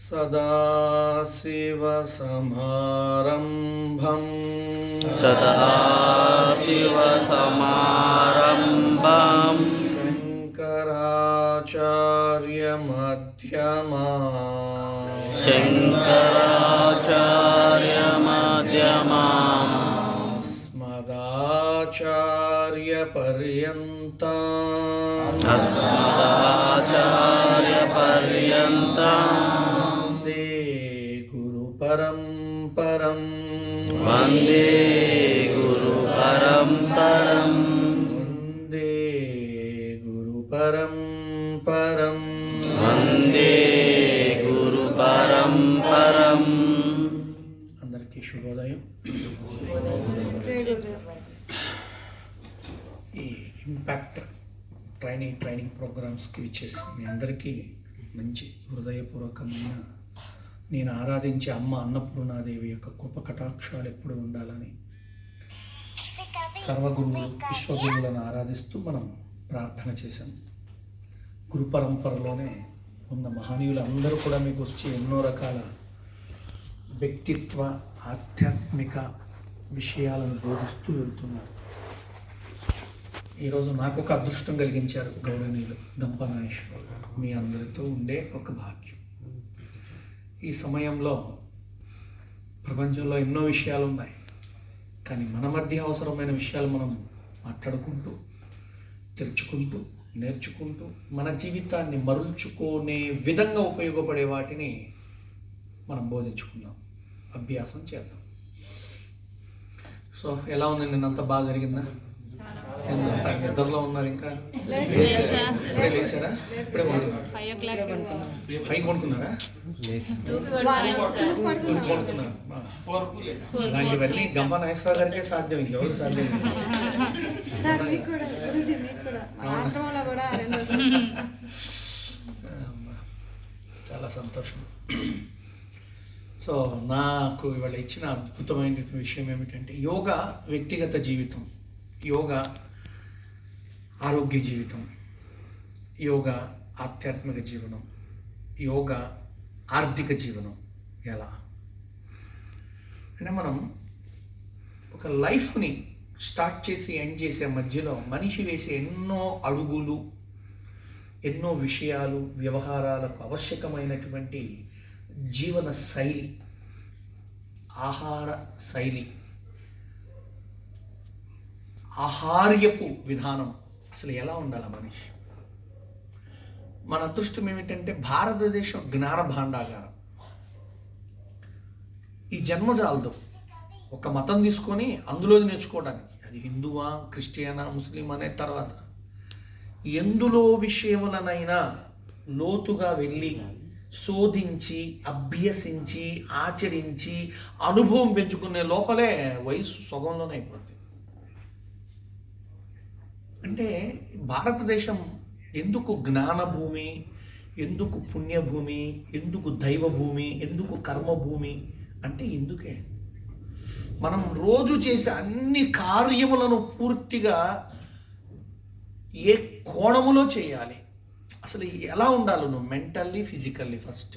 सदाशिवसमारम्भं सदाशिवसमारम्भं शङ्कराचार्यमध्यमाम् अस्मदाचार्यपर्यन्तं वन्दे गुरुपरम्परं वन्दे गुरुपरम्परं वन्दे गुरुपरम्परं वन्दे गुरुपरम्परम् అందరికీ శుభోదయం. ఈ ఇంపాక్ట్ ట్రైనింగ్ ప్రోగ్రామ్స్కి ఇచ్చేసి మీ అందరికీ మంచి హృదయపూర్వకమైన నేను ఆరాధించే అమ్మ అన్నపూర్ణాదేవి యొక్క కృప కటాక్షాలు ఎప్పుడు ఉండాలని సర్వగురువులు విశ్వగురువులను ఆరాధిస్తూ మనం ప్రార్థన చేశాం. గురు పరంపరలోనే ఉన్న మహనీయులు అందరూ కూడా మీకు వచ్చి ఎన్నో రకాల వ్యక్తిత్వ ఆధ్యాత్మిక విషయాలను బోధిస్తూ వెళ్తున్నారు. ఈరోజు నాకు ఒక అదృష్టం కలిగించారు గౌరవనీయులు గంప నాగేశ్వరరావు గారు. మీ అందరితో ఉండే ఒక భాగ్యం. ఈ సమయంలో ప్రపంచంలో ఎన్నో విషయాలు ఉన్నాయి, కానీ మన మధ్య అవసరమైన విషయాలు మనం మాట్లాడుకుంటూ తెలుసుకుంటూ నేర్చుకుంటూ మన జీవితాన్ని మరుల్చుకునే విధంగా ఉపయోగపడే వాటిని మనం బోధించుకుందాం, అభ్యాసం చేద్దాం. సో ఎలా ఉంది, నిన్నంతా బాగా జరిగిందా? ఎంత నిద్రలో ఉన్నారు? ఇంకా ఇప్పుడే లేచారా? ఇప్పుడే కొనుక్కున్నారా? 5 కొనుక్కున్నారా? ఇలాంటివన్నీ గంప నాగేశ్వరరావు గారికే సాధ్యం, ఇంకెవరు సాధ్యం. చాలా సంతోషం. సో నాకు ఇవాళ ఇచ్చిన అద్భుతమైన విషయం ఏమిటంటే, యోగా వ్యక్తిగత జీవితం, యోగా ఆరోగ్య జీవితం, యోగా ఆధ్యాత్మిక జీవనం, యోగా ఆర్థిక జీవనం. ఎలా అంటే మనం ఒక లైఫ్ని స్టార్ట్ చేసి ఎండ్ చేసే మధ్యలో మనిషి వేసే ఎన్నో అడుగులు, ఎన్నో విషయాలు, వ్యవహారాలకు ఆవశ్యకమైనటువంటి జీవన శైలి, ఆహార శైలి, ఆహార్యపు విధానం అసలు ఎలా ఉండాలి మనిషి. మన అదృష్టం ఏమిటంటే భారతదేశం జ్ఞాన భాండాగారం. ఈ జన్మజాలదు ఒక మతం తీసుకొని అందులో నేర్చుకోవడానికి, అది హిందువా క్రిస్టియనా ముస్లిం అనే తర్వాత ఎందులో విషయములనైనా లోతుగా వెళ్ళి శోధించి అభ్యసించి ఆచరించి అనుభవం పెంచుకునే లోపలే వయసు సొగంలోనే అయిపోతుంది. అంటే భారతదేశం ఎందుకు జ్ఞానభూమి, ఎందుకు పుణ్యభూమి, ఎందుకు దైవభూమి, ఎందుకు కర్మభూమి అంటే ఇందుకే. మనం రోజు చేసే అన్ని కార్యములను పూర్తిగా ఏ కోణములో చేయాలి, అసలు ఎలా ఉండాలి నువ్వు మెంటల్లీ ఫిజికల్లీ, ఫస్ట్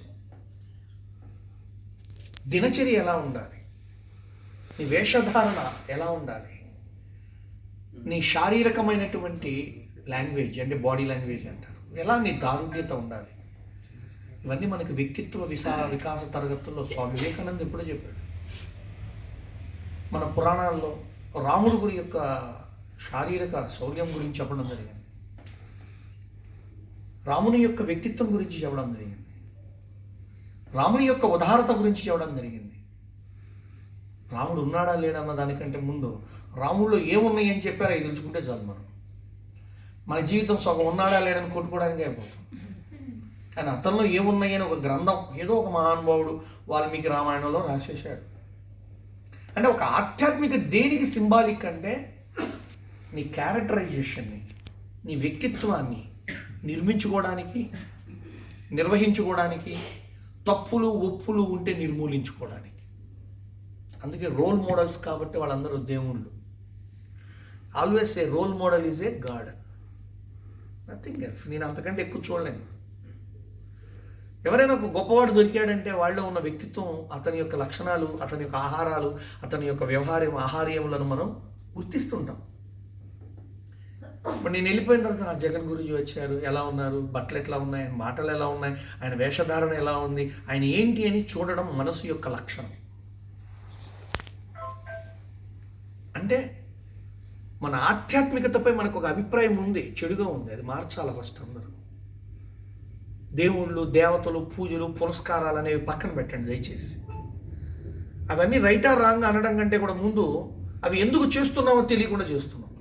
దినచర్య ఎలా ఉండాలి, నీ వేషధారణ ఎలా ఉండాలి, నీ శారీరకమైనటువంటి లాంగ్వేజ్ అంటే బాడీ లాంగ్వేజ్ అంటారు, ఎలా నీ దారుణ్యత ఉండాలి. ఇవన్నీ మనకి వ్యక్తిత్వ వికాస తరగతుల్లో స్వామి వివేకానంద ఎప్పుడో చెప్పాడు. మన పురాణాల్లో రాముడు గురి యొక్క శారీరక శౌర్యం గురించి చెప్పడం జరిగింది, రాముని యొక్క వ్యక్తిత్వం గురించి చెప్పడం జరిగింది, రాముని యొక్క ఉదారత గురించి చెప్పడం జరిగింది. రాముడు ఉన్నాడా లేడన్న దానికంటే ముందు రాముడిలో ఏమున్నాయి అని చెప్పారు, అవి తెలుసుకుంటే చాలు. మన జీవితం సగం ఉన్నాడా లేడని కొట్టుకోవడానికి అయిపోతుంది. కానీ అతనిలో ఏమున్నాయి అని ఒక గ్రంథం ఏదో ఒక మహానుభావుడు వాల్మీకి రామాయణంలో రాసేసాడు. అంటే ఒక ఆధ్యాత్మిక దేనికి సింబాలిక్ అంటే నీ క్యారెక్టరైజేషన్ని, నీ వ్యక్తిత్వాన్ని నిర్మించుకోవడానికి, నిర్వహించుకోవడానికి, తప్పులు ఒప్పులు ఉంటే నిర్మూలించుకోవడానికి. అందుకే రోల్ మోడల్స్ కాబట్టి వాళ్ళందరూ దేవుళ్ళు. Always a role model is a god, nothing else. నేను అంతకంటే ఎక్కువ చూడలేను. ఎవరైనా ఒక గొప్పవాడు దొరికాడంటే వాళ్ళలో ఉన్న వ్యక్తిత్వం, అతని యొక్క లక్షణాలు, అతని యొక్క ఆహారాలు, అతని యొక్క ఆహార్యములను మనం గుర్తిస్తుంటాం. ఇప్పుడు నేను వెళ్ళిపోయిన తర్వాత ఆ జగన్ గురూజీ వచ్చారు, ఎలా ఉన్నారు, బట్టలు ఎట్లా ఉన్నాయి, ఆయన మాటలు ఎలా ఉన్నాయి, ఆయన వేషధారణ ఎలా ఉంది, ఆయన ఏంటి అని చూడడం మనసు యొక్క లక్షణం. అంటే మన ఆధ్యాత్మికతపై మనకు ఒక అభిప్రాయం ఉంది, చెడుగా ఉంది, అది మార్చాలి ఫస్ట్ అందరూ. దేవుళ్ళు, దేవతలు, పూజలు, పురస్కారాలు అనేవి పక్కన పెట్టండి దయచేసి. అవన్నీ రైటా రాంగ్ అనడం కంటే కూడా ముందు అవి ఎందుకు చేస్తున్నామో తెలియకుండా చేస్తున్నాం.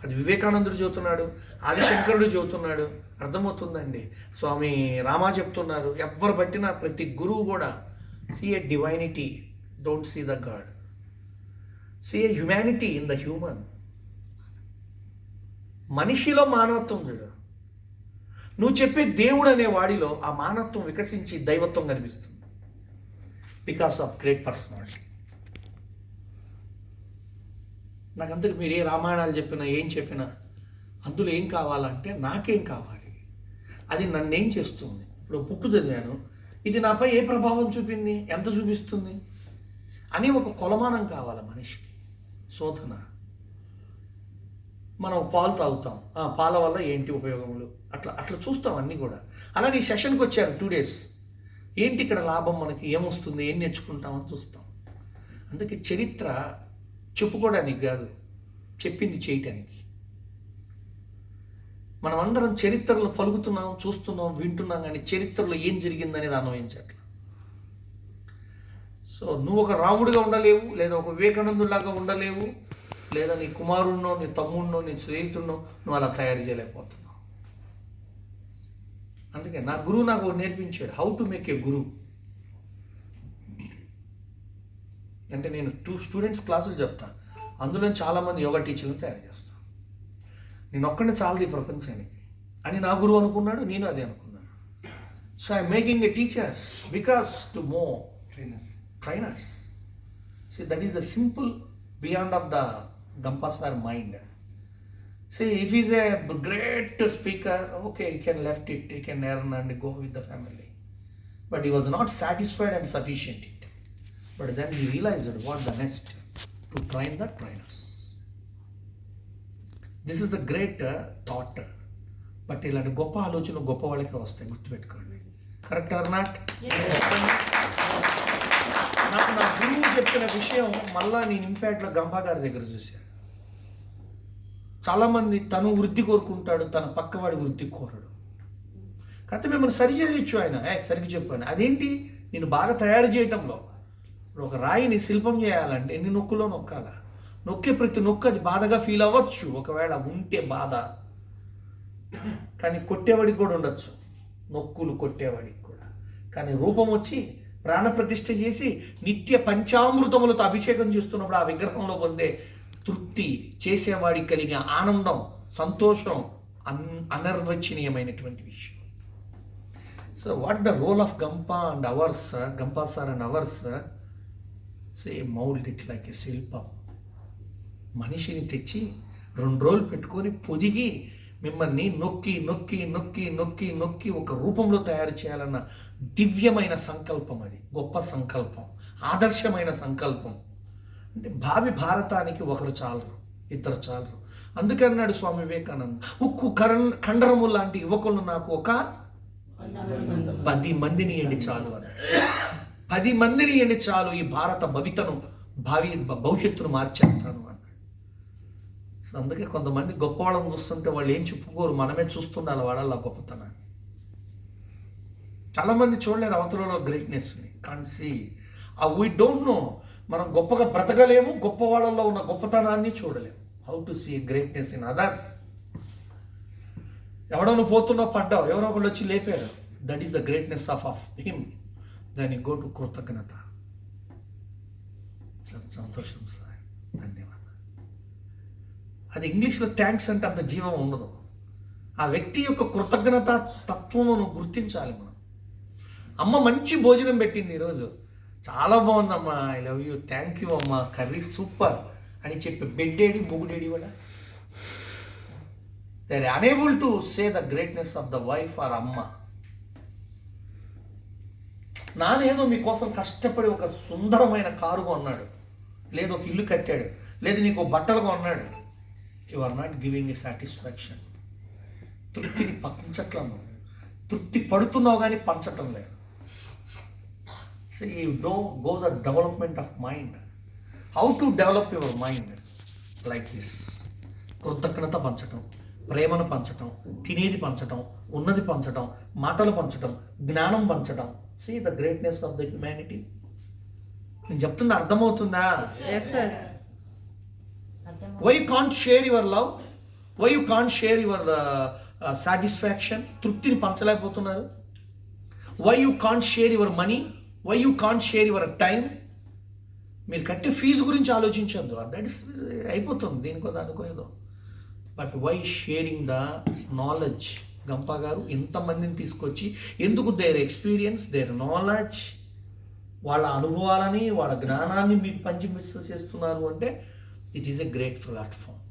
అది వివేకానందుడు చెబుతున్నాడు, ఆదిశంకరుడు చెబుతున్నాడు, అర్థమవుతుందండి. స్వామి రామా చెప్తున్నారు. ఎవ్వరు బట్టినా ప్రతి గురువు కూడా see a divinity, don't see the god, see a humanity in the human. మనిషిలో మానవత్వం చూడు. నువ్వు చెప్పే దేవుడు అనే వాడిలో ఆ మానవత్వం వికసించి దైవత్వం కనిపిస్తుంది, బికాస్ ఆఫ్ గ్రేట్ పర్సనాలిటీ. నాకు అందుకు మీరు ఏ రామాయణాలు చెప్పినా ఏం చెప్పినా అందులో ఏం కావాలంటే నాకేం కావాలి, అది నన్నేం చేస్తుంది. ఇప్పుడు బుక్ చదివాను, ఇది నాపై ఏ ప్రభావం చూపింది, ఎంత చూపిస్తుంది అని ఒక కొలమానం కావాలి మనిషికి. శోధన. మనం పాలు తాగుతాం, పాల వల్ల ఏంటి ఉపయోగములు, అట్లా అట్లా చూస్తాం అన్నీ కూడా. అలా నీ సెషన్కి వచ్చారు 2 days, ఏంటి ఇక్కడ లాభం, మనకి ఏమొస్తుంది, ఏం నేర్చుకుంటామని చూస్తాం. అందుకే చరిత్ర చెప్పుకోవడానికి కాదు, చెప్పింది చేయటానికి. మనం అందరం చరిత్రలో పలుకుతున్నాం, చూస్తున్నాం, వింటున్నాం, కానీ చరిత్రలో ఏం జరిగిందనేది అన్వయించట్ల. సో నువ్వు ఒక రాముడిగా ఉండలేవు, లేదా ఒక వివేకానందులాగా ఉండలేవు, లేదా నీ కుమారుడినో, నీ తమ్ముడినో, నీ స్నేహితుడినో నువ్వు అలా తయారు చేయలేకపోతున్నావు. అందుకే నా గురువు నాకు నేర్పించాడు హౌ టు మేక్ ఏ గురువు. అంటే నేను 2 స్టూడెంట్స్ క్లాసులు చెప్తాను, అందులో చాలామంది యోగా టీచర్లను తయారు చేస్తాను. నేను ఒక్కడిని చాలదు ఈ ప్రపంచానికి అని నా గురువు అనుకున్నాడు, నేను అదే అనుకున్నాను. So I making a teachers because to more trainers. So that is the simple beyond of the Gampasar mind. See, if he's a great speaker, okay, he can left it, he can earn and go with the family. But he was not satisfied and sufficient it. But then he realized what the next, to train the trainers. This is the great thought. But ఇలాంటి గొప్ప ఆలోచన గొప్ప వాళ్ళకే వస్తాయి, గుర్తుపెట్టుకోండి. Correct or not? నాకు నా గురువు చెప్పిన విషయం మళ్ళా నేను ఇంపాక్ట్లో గంపా గారి దగ్గర చూశాను. చాలామంది తను వృద్ధి కోరుకుంటాడు, తన పక్కవాడి వృద్ధి కోరడు. కాకపోతే మిమ్మల్ని సరి చేయొచ్చు ఆయన, సరిగ్గా చెప్పాను. అదేంటి, నేను బాగా తయారు చేయటంలో. ఇప్పుడు ఒక రాయిని శిల్పం చేయాలంటే ఎన్ని నొక్కులో నొక్కాలా, నొక్కే ప్రతి నొక్కు అది బాధగా ఫీల్ అవ్వచ్చు, ఒకవేళ ఉంటే బాధ. కానీ కొట్టేవాడికి కూడా ఉండొచ్చు, నొక్కులు కొట్టేవాడికి కూడా. కానీ రూపం వచ్చి ప్రాణప్రతిష్ఠ చేసి నిత్య పంచామృతములతో అభిషేకం చేస్తున్నప్పుడు ఆ విగ్రహంలో పొందే తృప్తి, చేసేవాడికి కలిగే ఆనందం, సంతోషం అనిర్వచనీయమైనటువంటి విషయం. So what the role of Gampa and ours, గంపాసార్ and ours, say mould it like a shilpam. మనిషిని తెచ్చి 2 రోజులు పెట్టుకొని పొదిగి మిమ్మల్ని నొక్కి నొక్కి నొక్కి నొక్కి నొక్కి ఒక రూపంలో తయారు చేయాలన్న దివ్యమైన సంకల్పం. అది గొప్ప సంకల్పం, ఆదర్శమైన సంకల్పం. అంటే భావి భారతానికి ఒకరు చాలరు, ఇద్దరు చాలరు. అందుకన్నాడు స్వామి వివేకానంద, ఉక్కు కండరము లాంటి యువకులు నాకు ఒక 10 మందిని ఇవ్వండి చాలు అని. 10 మందిని ఇవ్వండి చాలు, ఈ భారత భవిష్యత్తును మార్చేస్తాను అన్నాడు. సో అందుకే కొంతమంది గొప్పవాళ్ళని చూస్తుంటే వాళ్ళు ఏం చెప్పుకోరు, మనమే చూస్తుండాలి వాళ్ళ గొప్పతనాన్ని. చాలామంది చూడలేరు అవతలలో గ్రేట్నెస్ని, can't see. We don't know, మనం గొప్పగా బ్రతకలేము, గొప్ప వాళ్ళల్లో ఉన్న గొప్పతనాన్ని చూడలేము. How to see greatness in others. ఎవడో నువ్వు పోతున్నావు, పడ్డావు, ఎవరో ఒకళ్ళు వచ్చి లేపారు, that is the greatness of him. దాన్ని గో టు కృతజ్ఞత. సంతోషం సార్, ధన్యవాదాలు. అది ఇంగ్లీష్లో థ్యాంక్స్ అంటే అంత జీవం ఉండదు. ఆ వ్యక్తి యొక్క కృతజ్ఞత తత్వమును గుర్తించాలి మనం. అమ్మ మంచి భోజనం పెట్టింది ఈరోజు, చాలా బాగుందమ్మా, I love you, thank you అమ్మా, కర్రీ సూపర్ అని చెప్పి బెడ్డేడి మొగుడేడి కూడా they are unable to say the greatness of the wife or అమ్మ. నానేదో మీకోసం కష్టపడి ఒక సుందరమైన కారు కొన్నాడు, లేదు ఒక ఇల్లు కట్టాడు, లేదు నీకు బట్టలు కొన్నాడు. You are not giving a satisfaction. తృప్తిని పంచట్లను, తృప్తి పడుతున్నావు కానీ పంచటం లేదు. So you go the development of mind. How to develop your mind like this. కృతజ్ఞత పంచటం, ప్రేమను పంచటం, తినేది పంచటం, ఉన్నది పంచటం, మాటలు పంచటం, జ్ఞానం పంచటం. See the greatness of the humanity. నేను చెప్తుంది అర్థమవుతుందా? Why you can't share your love, why you can't share your satisfaction. తృప్తిని పంచలేకపోతున్నారు. Why you can't share your money, why you can't share your time. మీరు కట్టే ఫీజు గురించి ఆలోచించద్దు, that is అయిపోతుంది దీనికో దానికో ఏదో. But why sharing the knowledge. Gampa garu ఎంతమందిని తీసుకొచ్చి ఎందుకు దేర్ ఎక్స్పీరియన్స్, దేర్ నాలెడ్జ్, వాళ్ళ అనుభవాలని వాళ్ళ జ్ఞానాన్ని మీకు పంచిమిస్ చేస్తున్నారు అంటే it is a great platform.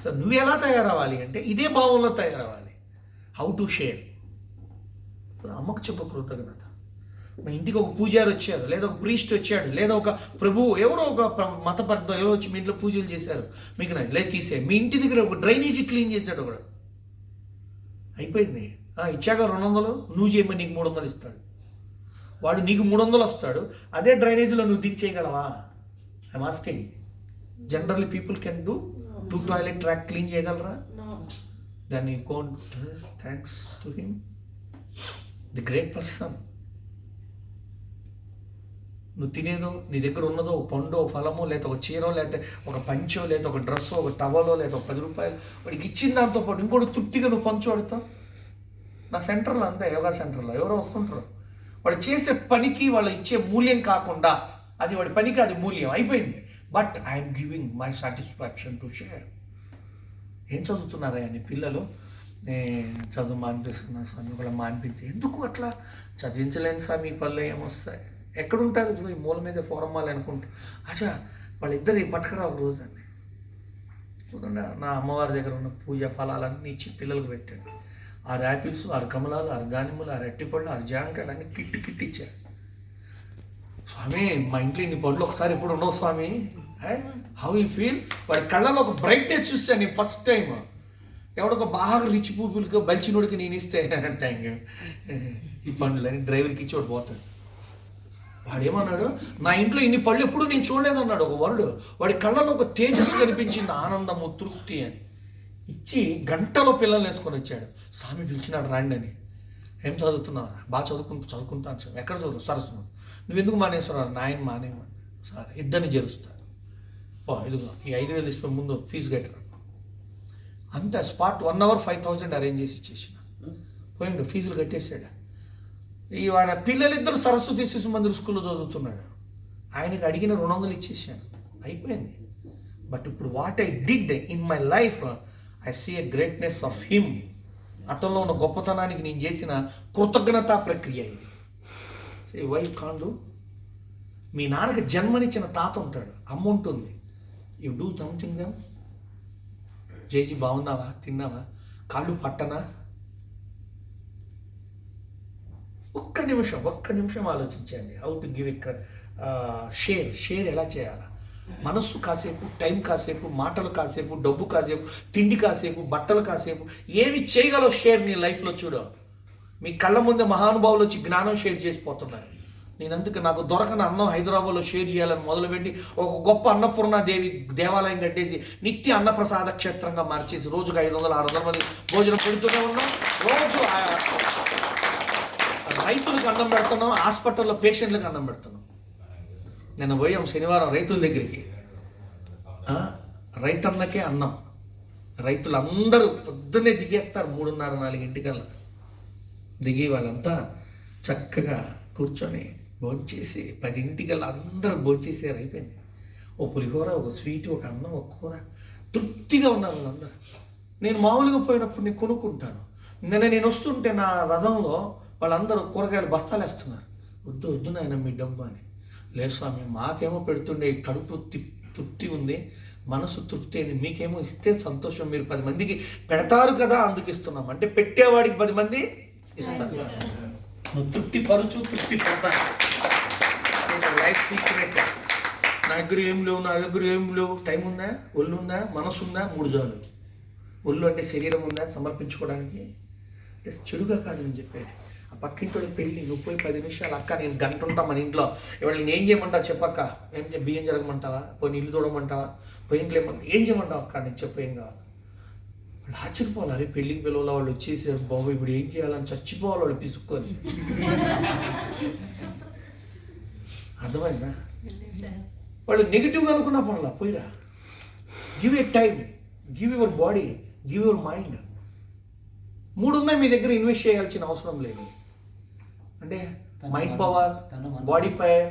So నువ్వు ఎలా తయారవ్వాలి అంటే ఇదే భావంలో తయారవ్వాలి. How to share. సో అమ్మకు చెప్పు కృతజ్ఞత. మా ఇంటికి ఒక పూజారి వచ్చారు, లేదా ఒక ప్రీస్ట్ వచ్చాడు, లేదా ఒక ప్రభువు ఎవరో ఒక మతపర్థం ఎవరో వచ్చి మీ ఇంట్లో పూజలు చేశారు, మీకు లేదు తీసే. మీ ఇంటి దగ్గర ఒక డ్రైనేజీ క్లీన్ చేశాడు ఒకడు, అయిపోయింది. ఇచ్చాక 200 నువ్వు చేయమని నీకు 300 ఇస్తాడు. వాడు నీకు 300 వస్తాడు, అదే డ్రైనేజీలో నువ్వు దిగి చేయగలవా? I'm asking. Generally people can do 2 toilet track clean చేయగలరా? Then you can't thanks to him, the great person. నువ్వు తినేదో, నీ దగ్గర ఉన్నదో ఒక పండో ఫలమో, లేదా ఒక చీరో, లేకపోతే ఒక పంచో, లేదా ఒక డ్రెస్సో, ఒక టవలో, లేదా ఒక 10 రూపాయలు వాడికి ఇచ్చిన దాంతో పాటు ఇంకోటి తృప్తిగా నువ్వు పంచువాడుతావు. నా సెంటర్లో అంతే, యోగా సెంటర్లో ఎవరో వస్తుంటారు, వాడు చేసే పనికి వాళ్ళు ఇచ్చే మూల్యం కాకుండా, అది వాడి పనికి అది మూల్యం అయిపోయింది. But I'm giving my satisfaction to share. ఏం చదువుతున్నారా అని పిల్లలు, చదువు మానిపిస్తున్నా స్వామి, ఒకళ్ళ మానిపించి. ఎందుకు అట్లా చదివించలేని స్వామి, పళ్ళు ఏమొస్తాయి, ఎక్కడుంటారు? ఈ మూల మీద ఫోరం వాళ్ళు అనుకుంటారు. అచ్చా వాళ్ళిద్దరు పట్టుకురా ఒక రోజు అండి. నా అమ్మవారి దగ్గర ఉన్న పూజ ఫలాలన్నీ ఇచ్చి పిల్లలకు పెట్టాడు. 6 యాపిల్స్, 6 కమలాలు, 6 దానిమ్మలు, 6 అరటిపళ్ళు, 6 జాంకాయలు అన్నీ కిట్ ఇచ్చారు. స్వామి మా ఇంట్లో ఇన్ని పళ్ళు ఒకసారి ఎప్పుడు ఉండవు స్వామి. How you feel? వాడి కళ్ళలో ఒక బ్రైట్నెస్ చూస్తాను నేను ఫస్ట్ టైం. ఎవడొక బాగా రిచ్ పీపుల్కి బలిచినోడికి నేను ఇస్తే థ్యాంక్ యూ ఈ పండ్లని డ్రైవర్కి ఇచ్చి వాడు పోతాడు. వాడు ఏమన్నాడు, నా ఇంట్లో ఇన్ని పళ్ళు ఎప్పుడు నేను చూడలేదన్నాడు ఒక వరుడు. వాడి కళ్ళలో ఒక తేజస్సు కనిపించింది, ఆనందము, తృప్తి అని. ఇచ్చి గంటలో పిల్లల్ని వేసుకొని వచ్చాడు. స్వామి పిలిచినాడు రండి అని. ఏం చదువుతున్నారా? బాగా చదువుకుంటాను సార్. ఎక్కడ చదువు? సరస్సు. నువ్వెందుకు మానేస్తున్నావు? నాయన మానేమని. సరే ఇద్దరిని చేరుస్తాను. ఇదిగో ఈ 5,000 తీసుకుని ముందు ఫీజు కట్టరా అంతే. స్పాట్ 1 hour 5,000 అరేంజ్ చేసి ఇచ్చేసిన. పోయిండు, ఫీజులు కట్టేసాడు. ఈ వాళ్ళ పిల్లలిద్దరు సరస్వతి శిశు మందిర్ స్కూల్లో చదువుతున్నాడు. ఆయనకి అడిగిన 200 ఇచ్చేసాను, అయిపోయింది. బట్ ఇప్పుడు what I did in my life, I see a greatness of him. అతనిలో ఉన్న గొప్పతనానికి నేను చేసిన కృతజ్ఞతా ప్రక్రియ ఇది. So why can't do? మీ నాన్నకి జన్మనిచ్చిన తాత ఉంటాడు, అమ్మ ఉంటుంది. You do something them. జేజీ బాగున్నావా, తిన్నావా, కాళ్ళు పట్టనా? ఒక్క నిమిషం ఆలోచించండి. How to give a share ఎలా చేయాలా? మనస్సు కాసేపు, టైం కాసేపు, మాటలు కాసేపు, డబ్బు కాసేపు, తిండి కాసేపు, బట్టలు కాసేపు, ఏమి చేయగలవు షేర్ నీ లైఫ్లో చూడు. మీ కళ్ళ ముందే మహానుభావులు వచ్చి జ్ఞానం షేర్ చేసిపోతున్నారు. నేను అందుకే నాకు దొరకని అన్నం హైదరాబాద్లో షేర్ చేయాలని మొదలుపెట్టి ఒక గొప్ప అన్నపూర్ణాదేవి దేవాలయం కట్టేసి నిత్య అన్నప్రసాద క్షేత్రంగా మార్చేసి రోజుకు 500-600 మంది భోజనం పెడుతూనే ఉన్నాం. రోజు రైతులకు అన్నం పెడుతున్నాం, హాస్పిటల్లో పేషెంట్లకు అన్నం పెడుతున్నాం. నిన్న పోయాం శనివారం రైతుల దగ్గరికి. రైతన్నకే అన్నం. రైతులందరూ పొద్దున్నే దిగేస్తారు 3:30-4 దిగి వాళ్ళంతా చక్కగా కూర్చొని భోంచేసి 10 అందరూ భోంచేసారు, అయిపోయింది. ఓ పులిహోర, ఒక స్వీట్, ఒక అన్నం, ఒక కూర, తృప్తిగా ఉన్నారు వాళ్ళందరూ. నేను మామూలుగా పోయినప్పుడు నేను కొనుక్కుంటాను. నేను వస్తుంటే నా రథంలో వాళ్ళందరూ కూరగాయలు బస్తాలు వేస్తున్నారు. వద్దు నాయన మీ డబ్బు అని. లేదు స్వామి, మాకేమో పెడుతుండే కడుపు తృప్తి ఉంది, మనసు తృప్తి అయింది, మీకేమో ఇస్తే సంతోషం, మీరు 10 మందికి పెడతారు కదా అందుకు ఇస్తున్నాం అంటే పెట్టేవాడికి 10 మంది ఇస్తారు. నువ్వు తృప్తి పడతా. Life secret. నా దగ్గర ఏం లేవు. టైం ఉందా, ఒళ్ళు ఉందా, మనసు ఉందా, 3 చాలు. ఒళ్ళు అంటే శరీరం ఉందా సమర్పించుకోవడానికి? అంటే చెడుగా కాదు నేను చెప్పేది. ఆ పక్కింటి పెళ్ళి, నువ్వు పోయి 10 నిమిషాలు, అక్క నేను గంట ఉంటా మన ఇంట్లో, ఇవాళ నేను ఏం చేయమంటావు చెప్పక్క, బియ్యం జరగమంటావా, పోయి నీళ్ళు తోడమంటావా, పోయి ఇంట్లో ఏం చేయమంటావు అక్క, నేను చెప్పు ఏం కావాలి. వాళ్ళు ఆశ్చర్యపోవాలి, అరే పెళ్ళికి పిల్లలు వాళ్ళు వచ్చేసారు బాబు, ఇప్పుడు ఏం చేయాలని చచ్చిపోవాలి వాళ్ళు పిసుక్కొని. అర్థమైందా? వాళ్ళు నెగిటివ్గా అనుకున్నా పర్లా, పోయిరా. Give a time, give your body, give your mind. 3 ఉన్నాయి మీ దగ్గర, ఇన్వెస్ట్ చేయాల్సిన అవసరం లేదు. అంటే మైండ్ పవర్, బాడీ పవర్,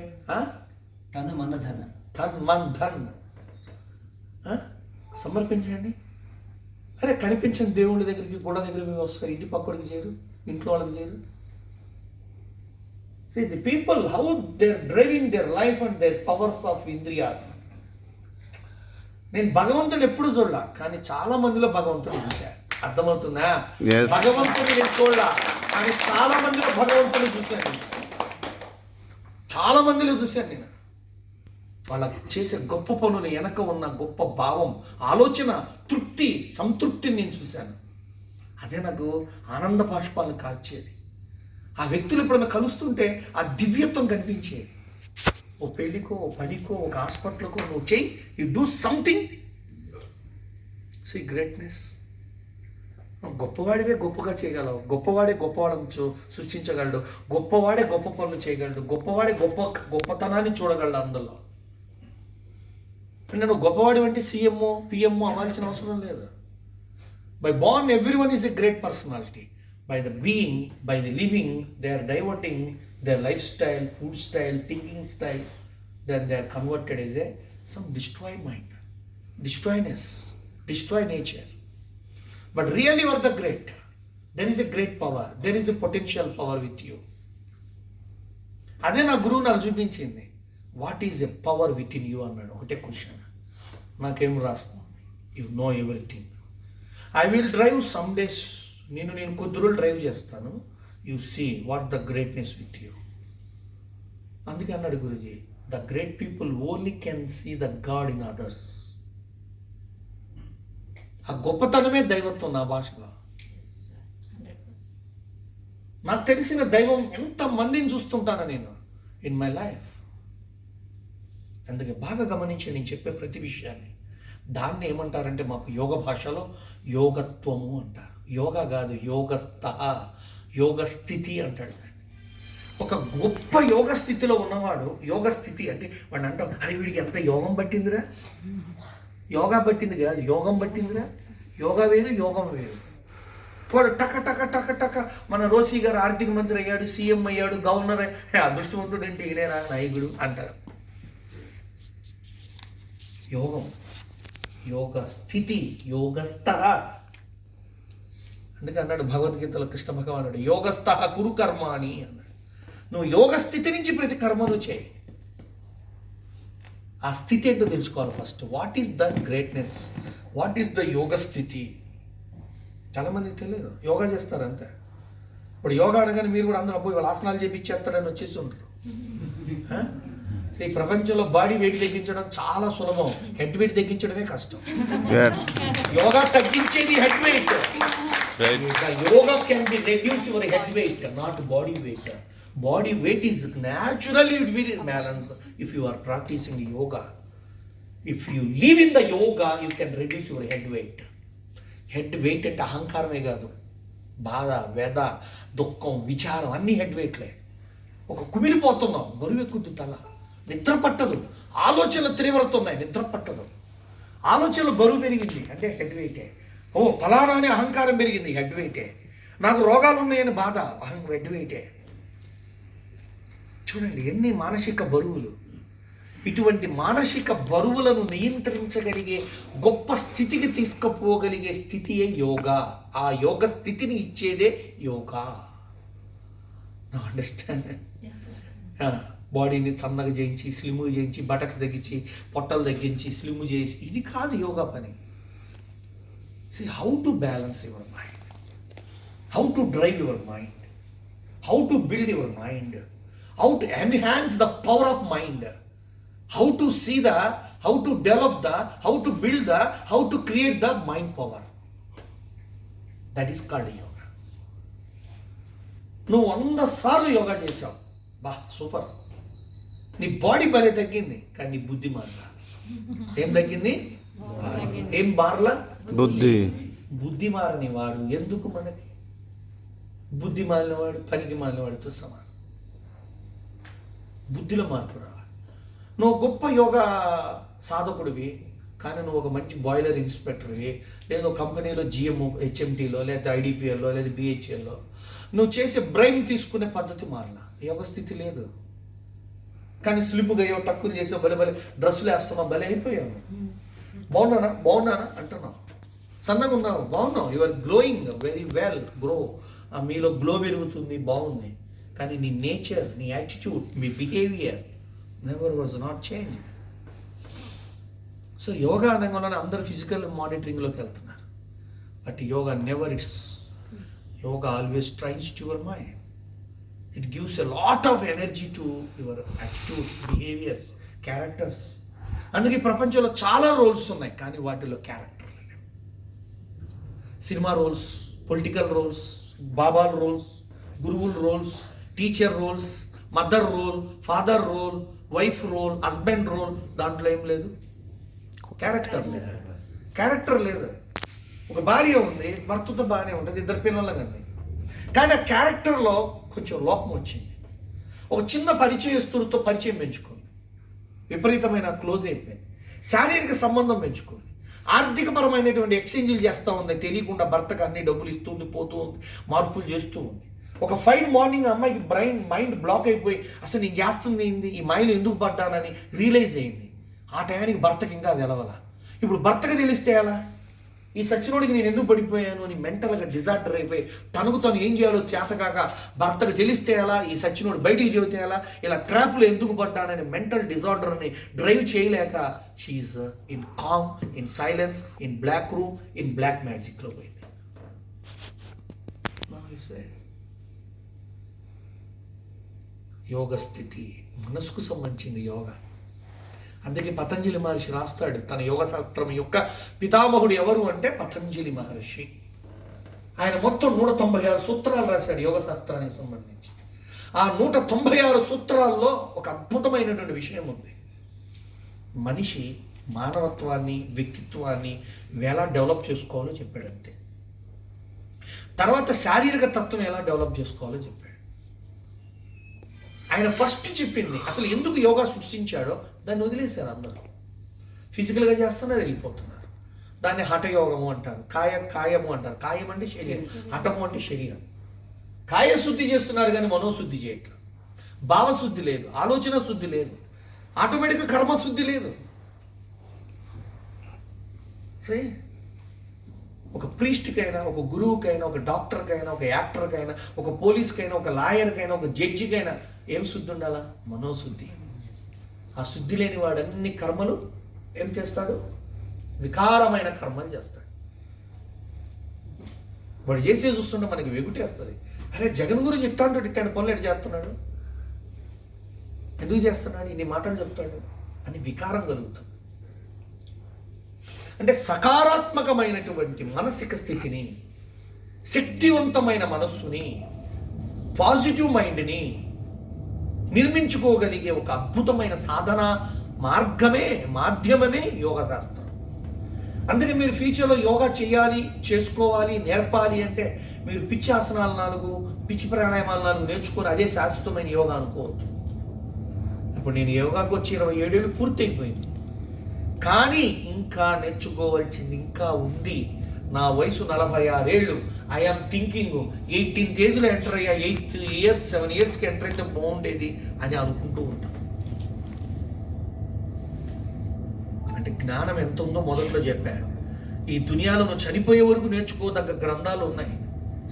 తను మన ధన్ సమర్పించండి. అరే కనిపించండి దేవుళ్ళ దగ్గరికి, గోడ దగ్గరికి వస్తారు, ఇంటి పక్కడికి చేరు, ఇంట్లో వాళ్ళకి చేరు. See the people, how they're driving their life and their powers of indriyas. నేను భగవంతుడు ఎప్పుడు చూడలా, కానీ చాలా మందిలో భగవంతుడు చూశా. అర్థమవుతుందా? భగవంతుడు నేను చూడలా, కానీ చాలా మందిలో భగవంతుడు చూశాను. చాలా మందిలో చూశాను నేను. వాళ్ళ చేసే గొప్ప పనులు వెనక ఉన్న గొప్ప భావం, ఆలోచన, తృప్తి, సంతృప్తిని నేను చూశాను. అదే నాకు ఆనంద బాష్పాలను కార్చేది. ఆ వ్యక్తులు ఎప్పుడైనా కలుస్తుంటే ఆ దివ్యత్వం కనిపించేది. ఓ పెళ్ళికో, ఓ పనికో, ఒక హాస్పిటల్కో నువ్వు చెయ్యి, you do something, see greatness. గొప్పవాడివే గొప్పగా చేయగలవు, గొప్పవాడే గొప్పవాళ్ళను సృష్టించగలడు, గొప్పవాడే గొప్ప పనులు చేయగలడు, గొప్పవాడే గొప్పతనాన్ని చూడగలడు అందులో. అంటే నువ్వు గొప్పవాడి అంటే సీఎంఓ పిఎంఓ అవ్వాల్సిన అవసరం లేదు. By born everyone is a great personality. By the being, by the living, they are diverting their lifestyle, food style, thinking style, then they are converted as some destroyed mind, destroyness, destroy nature. But really you are the great. There is a great power, there is a potential power with you. అదే నా గురువు నాకు చూపించింది. What is a power with in you అన్నాడు. ఒకటే question, నాకేం రాసుకో, you know everything. I will drive some days, నేను కొద్ది రోజులు డ్రైవ్ చేస్తాను, you see what the greatness with you. అందుకే అన్నాడు గురుజీ, the great people only can see the god in others. ఆ గొప్పతనమే దైవత్వం నా భాషలో. నాకు తెలిసిన దైవం ఎంత మందిని చూస్తుంటాను నేను ఇన్ మై లైఫ్. అందుకే బాగా గమనించి నేను చెప్పే ప్రతి విషయాన్ని, దాన్ని ఏమంటారంటే మాకు యోగ భాషలో యోగత్వము అంటారు. యోగా కాదు, యోగ స్థితి అంటాడు. ఒక గొప్ప యోగ స్థితిలో ఉన్నవాడు, యోగ స్థితి అంటే వాడిని అంటాం, అరే వీడికి ఎంత యోగం పట్టిందిరా. యోగా పట్టింది కాదు, యోగం పట్టిందిరా. యోగా వేరు, యోగం వేరు. వాడు టక టక టక టక మన రోసి గారు ఆర్థిక మంత్రి అయ్యాడు, సీఎం అయ్యాడు, గవర్నర్ అయ్యాడు, అదృష్టవంతుడు అంటే ఈయనేనా నాయకుడు అంటారు. యోగం, యోగ స్థితి, యోగస్థ. అందుకే అన్నాడు భగవద్గీతలో కృష్ణ భగవానుడు, యోగస్థ కురు కర్మాణి అన్నాడు. నువ్వు యోగ స్థితి నుంచి ప్రతి కర్మను చేయి. ఆ స్థితి ఏంటో తెలుసుకోవాలి first. What is the greatness, what is the yoga స్థితి? చాలామందికి తెలియదు. యోగా చేస్తారు అంతే. ఇప్పుడు యోగా అనగానే మీరు కూడా అందరూ పోయి వాళ్ళు ఆసనాలు చేపించేస్తాడని వచ్చేసి ఉంటారు. ఈ ప్రపంచంలో బాడీ వెయిట్ తగ్గించడం చాలా సులభం, హెడ్ వెయిట్ తగ్గించడమే కష్టం. యోగా తగ్గించేది head weight. Yoga can be reduce your head weight, not body weight. Body weight is naturally very balanced if you are practicing yoga. If you live in the yoga, you can reduce your head weight. Head weight అంటే అహంకారమే కాదు, బాధ, వ్యధ, దుఃఖం, విచారం అన్నీ head వెయిట్లే. ఒక కుమిలిపోతున్నాం, బరువు ఎక్కుద్దు, తల నిద్ర పట్టదు, ఆలోచనలు తీవ్రత ఉన్నాయి, నిద్ర పట్టదు, ఆలోచనలు బరువు పెరిగింది అంటే హెడ్ వెయిటే. ఓ ఫలానా అనే అహంకారం పెరిగింది, హెడ్ వెయిటే. నాకు రోగాలు ఉన్నాయని బాధ, హెడ్ వెయిటే. చూడండి ఎన్ని మానసిక బరువులు. ఇటువంటి మానసిక బరువులను నియంత్రించగలిగే గొప్ప స్థితికి తీసుకుపోగలిగే స్థితియే యోగా. ఆ యోగ స్థితిని ఇచ్చేదే యోగా. నా అండర్స్టాండ్. బాడీని సన్నగా చేయించి, స్లిమ్ చేయించి, బటక్స్ తగ్గించి, పొట్టలు తగ్గించి, స్లిమ్ చేసి, ఇది కాదు యోగా పని. See how to balance your mind, how to drive your mind. how to build your mind, how to enhance the power of mind, how to see the, how to develop the, how to build the, how to create the mind power. That is called yoga. నువ్వు 100 సార్లు యోగా చేసావు, బా super, నీ body భలే తగ్గింది, కానీ నీ బుద్ధి మారలా. ఏం తగ్గింది? ఏం మారలా? బుద్ధి. బుద్ధి మారని వాడు ఎందుకు మనకి? బుద్ధి మాలినవాడు పనికి మాలినవాడితో సమానం. బుద్ధిలో మార్పు రావాలి. నువ్వు గొప్ప యోగా సాధకుడివి, కానీ నువ్వు ఒక మంచి బాయిలర్ ఇన్స్పెక్టర్వి, లేదా కంపెనీలో జిఎం హెచ్ఎంటీలో లేదా ఐడిపిఎల్లో లేదా బిహెచ్ఎల్లో నువ్వు చేసే బ్రెయిన్ తీసుకునే పద్ధతి మారలా, యోగ స్థితి లేదు. కానీ స్లిప్గా అయ్యో టక్కులు చేసావు, భలే భలే డ్రెస్సులు వేస్తున్నావు, భలే అయిపోయావు. బాగున్నానా అంటున్నావు, సన్నగా ఉన్నావు, బాగున్నావు, you are growing very well, grow, మీలో గ్లో పెరుగుతుంది, బాగుంది. కానీ నీ నేచర్, నీ యాటిట్యూడ్, మీ behaviour never was not change. So yoga అనగానే అందరు ఫిజికల్ మానిటరింగ్లోకి వెళ్తున్నారు, but yoga never it's, yoga always trains to your mind. It gives a lot of energy to your attitudes, behaviours, characters. అందుకే ప్రపంచంలో చాలా రోల్స్ ఉన్నాయి, కానీ వాటిలో క్యారెక్టర్ లేవు. సినిమా రోల్స్, పొలిటికల్ రోల్స్, బాబాల రోల్స్, గురువుల roles, teacher roles, mother role, father role, wife role, husband role, దాంట్లో ఏం లేదు, క్యారెక్టర్ లేదు. క్యారెక్టర్ లేదు. ఒక భార్య ఉంది, భర్తతో బాగానే ఉంటుంది, 2 పిల్లలు కానీ ఆ క్యారెక్టర్లో కొంచెం లోపం వచ్చింది. ఒక చిన్న పరిచయస్తుడితో పరిచయం పెంచుకుంది, విపరీతమైన క్లోజ్ అయిపోయింది, శారీరక సంబంధం పెంచుకుంది, ఆర్థికపరమైనటువంటి ఎక్స్చేంజ్లు చేస్తూ ఉంది, తెలియకుండా భర్తకు అన్ని డబ్బులు ఇస్తుంది, పోతూ ఉంది, మార్పులు చేస్తూ ఉంది. ఒక ఫైన్ మార్నింగ్ అమ్మాయికి మైండ్ బ్లాక్ అయిపోయి అసలు నేను చేస్తుంది ఏంది, ఈ మైండ్ ఎందుకు పడ్డానని రియలైజ్ అయింది. ఆ టయానికి భర్తకి ఇంకా తెలవాల. ఇప్పుడు భర్తకు తెలిస్తే ఎలా, ఈ సచ్చినోడికి నేను ఎందుకు పడిపోయాను అని మెంటల్గా డిజార్డర్ అయిపోయి తనకు తను ఏం చేయాలో చేతకాక భర్తకు తెలిస్తే ఎలా, ఈ సచ్చినోడు బయటికి చెబితే ఎలా, ఇలా ట్రాప్లో ఎందుకు పడ్డానని మెంటల్ డిజార్డర్ని డ్రైవ్ చేయలేక she is in calm, in silence, in black room, in black మ్యాజిక్లో పోయింది. యోగ స్థితి మనసుకు సంబంధించింది యోగా. అందుకే పతంజలి మహర్షి రాస్తాడు, తన యోగ శాస్త్రం యొక్క పితామహుడు ఎవరు అంటే పతంజలి మహర్షి. ఆయన మొత్తం 196 సూత్రాలు రాశాడు యోగ శాస్త్రానికి సంబంధించి. ఆ 196 సూత్రాల్లో ఒక అద్భుతమైనటువంటి విషయం ఉంది. మనిషి మానవత్వాన్ని, వ్యక్తిత్వాన్ని ఎలా డెవలప్ చేసుకోవాలో చెప్పాడు అంతే. తర్వాత శారీరక తత్వం ఎలా డెవలప్ చేసుకోవాలో చెప్పాడు. ఆయన ఫస్ట్ చెప్పింది అసలు ఎందుకు యోగా సృష్టించాడో దాన్ని వదిలేశారు అందరూ. ఫిజికల్గా చేస్తున్నారు, వెళ్ళిపోతున్నారు. దాన్ని హఠయోగము అంటారు, కాయము అంటారు. కాయం అంటే శరీరం, హఠము అంటే శరీరం. కాయ శుద్ధి చేస్తున్నారు కానీ మనోశుద్ధి చేయట్లేదు. భావశుద్ధి లేదు, ఆలోచన శుద్ధి లేదు, ఆటోమేటిక్గా కర్మశుద్ధి లేదు. సరే, ఒక ప్రీస్ట్కైనా, ఒక గురువుకైనా, ఒక డాక్టర్కైనా, ఒక యాక్టర్కైనా, ఒక పోలీస్కైనా, ఒక లాయర్కైనా, ఒక జడ్జికైనా ఏం శుద్ధి ఉండాలా? మనోశుద్ధి. ఆ శుద్ధి లేని వాడు అన్ని కర్మలు ఏం చేస్తాడు? వికారమైన కర్మలు చేస్తాడు. వాడు చేసే చూస్తుంటే మనకి వెగుటేస్తుంది. అరే జగన్ గురించి ఇట్లాంటి పనులు ఎటు చేస్తున్నాడు, ఎందుకు చేస్తున్నాడు, ఇన్ని మాటలు చెప్తాడు అని వికారం కలుగుతుంది. అంటే సకారాత్మకమైనటువంటి మానసిక స్థితిని, శక్తివంతమైన మనస్సుని, పాజిటివ్ మైండ్ని నిర్మించుకోగలిగే ఒక అద్భుతమైన సాధన మాధ్యమమే యోగా శాస్త్రం. అందుకే మీరు ఫ్యూచర్లో యోగా చేయాలి, చేసుకోవాలి, నేర్పాలి అంటే మీరు పిచ్చి ఆసనాలు 4, పిచ్చి ప్రాణాయామాలు 4 నేర్చుకొని అదే శాశ్వతమైన యోగా అనుకోవద్దు. ఇప్పుడు నేను యోగాకు వచ్చి 27 ఏళ్ళు పూర్తి అయిపోయింది, కానీ ఇంకా నేర్చుకోవాల్సింది ఇంకా ఉంది. నా వయసు 46 ఏళ్ళు. ఐఆమ్ థింకింగ్ 18th ఏజ్లో ఎంటర్ అయ్యా, 8 years 7 yearsకి ఎంటర్ అయితే బాగుండేది అని అనుకుంటూ ఉంటాను. అంటే జ్ఞానం ఎంత ఉందో మొదట్లో చెప్పాను. ఈ దునియాలో నువ్వు చనిపోయే వరకు నేర్చుకోదగ్గ గ్రంథాలు ఉన్నాయి,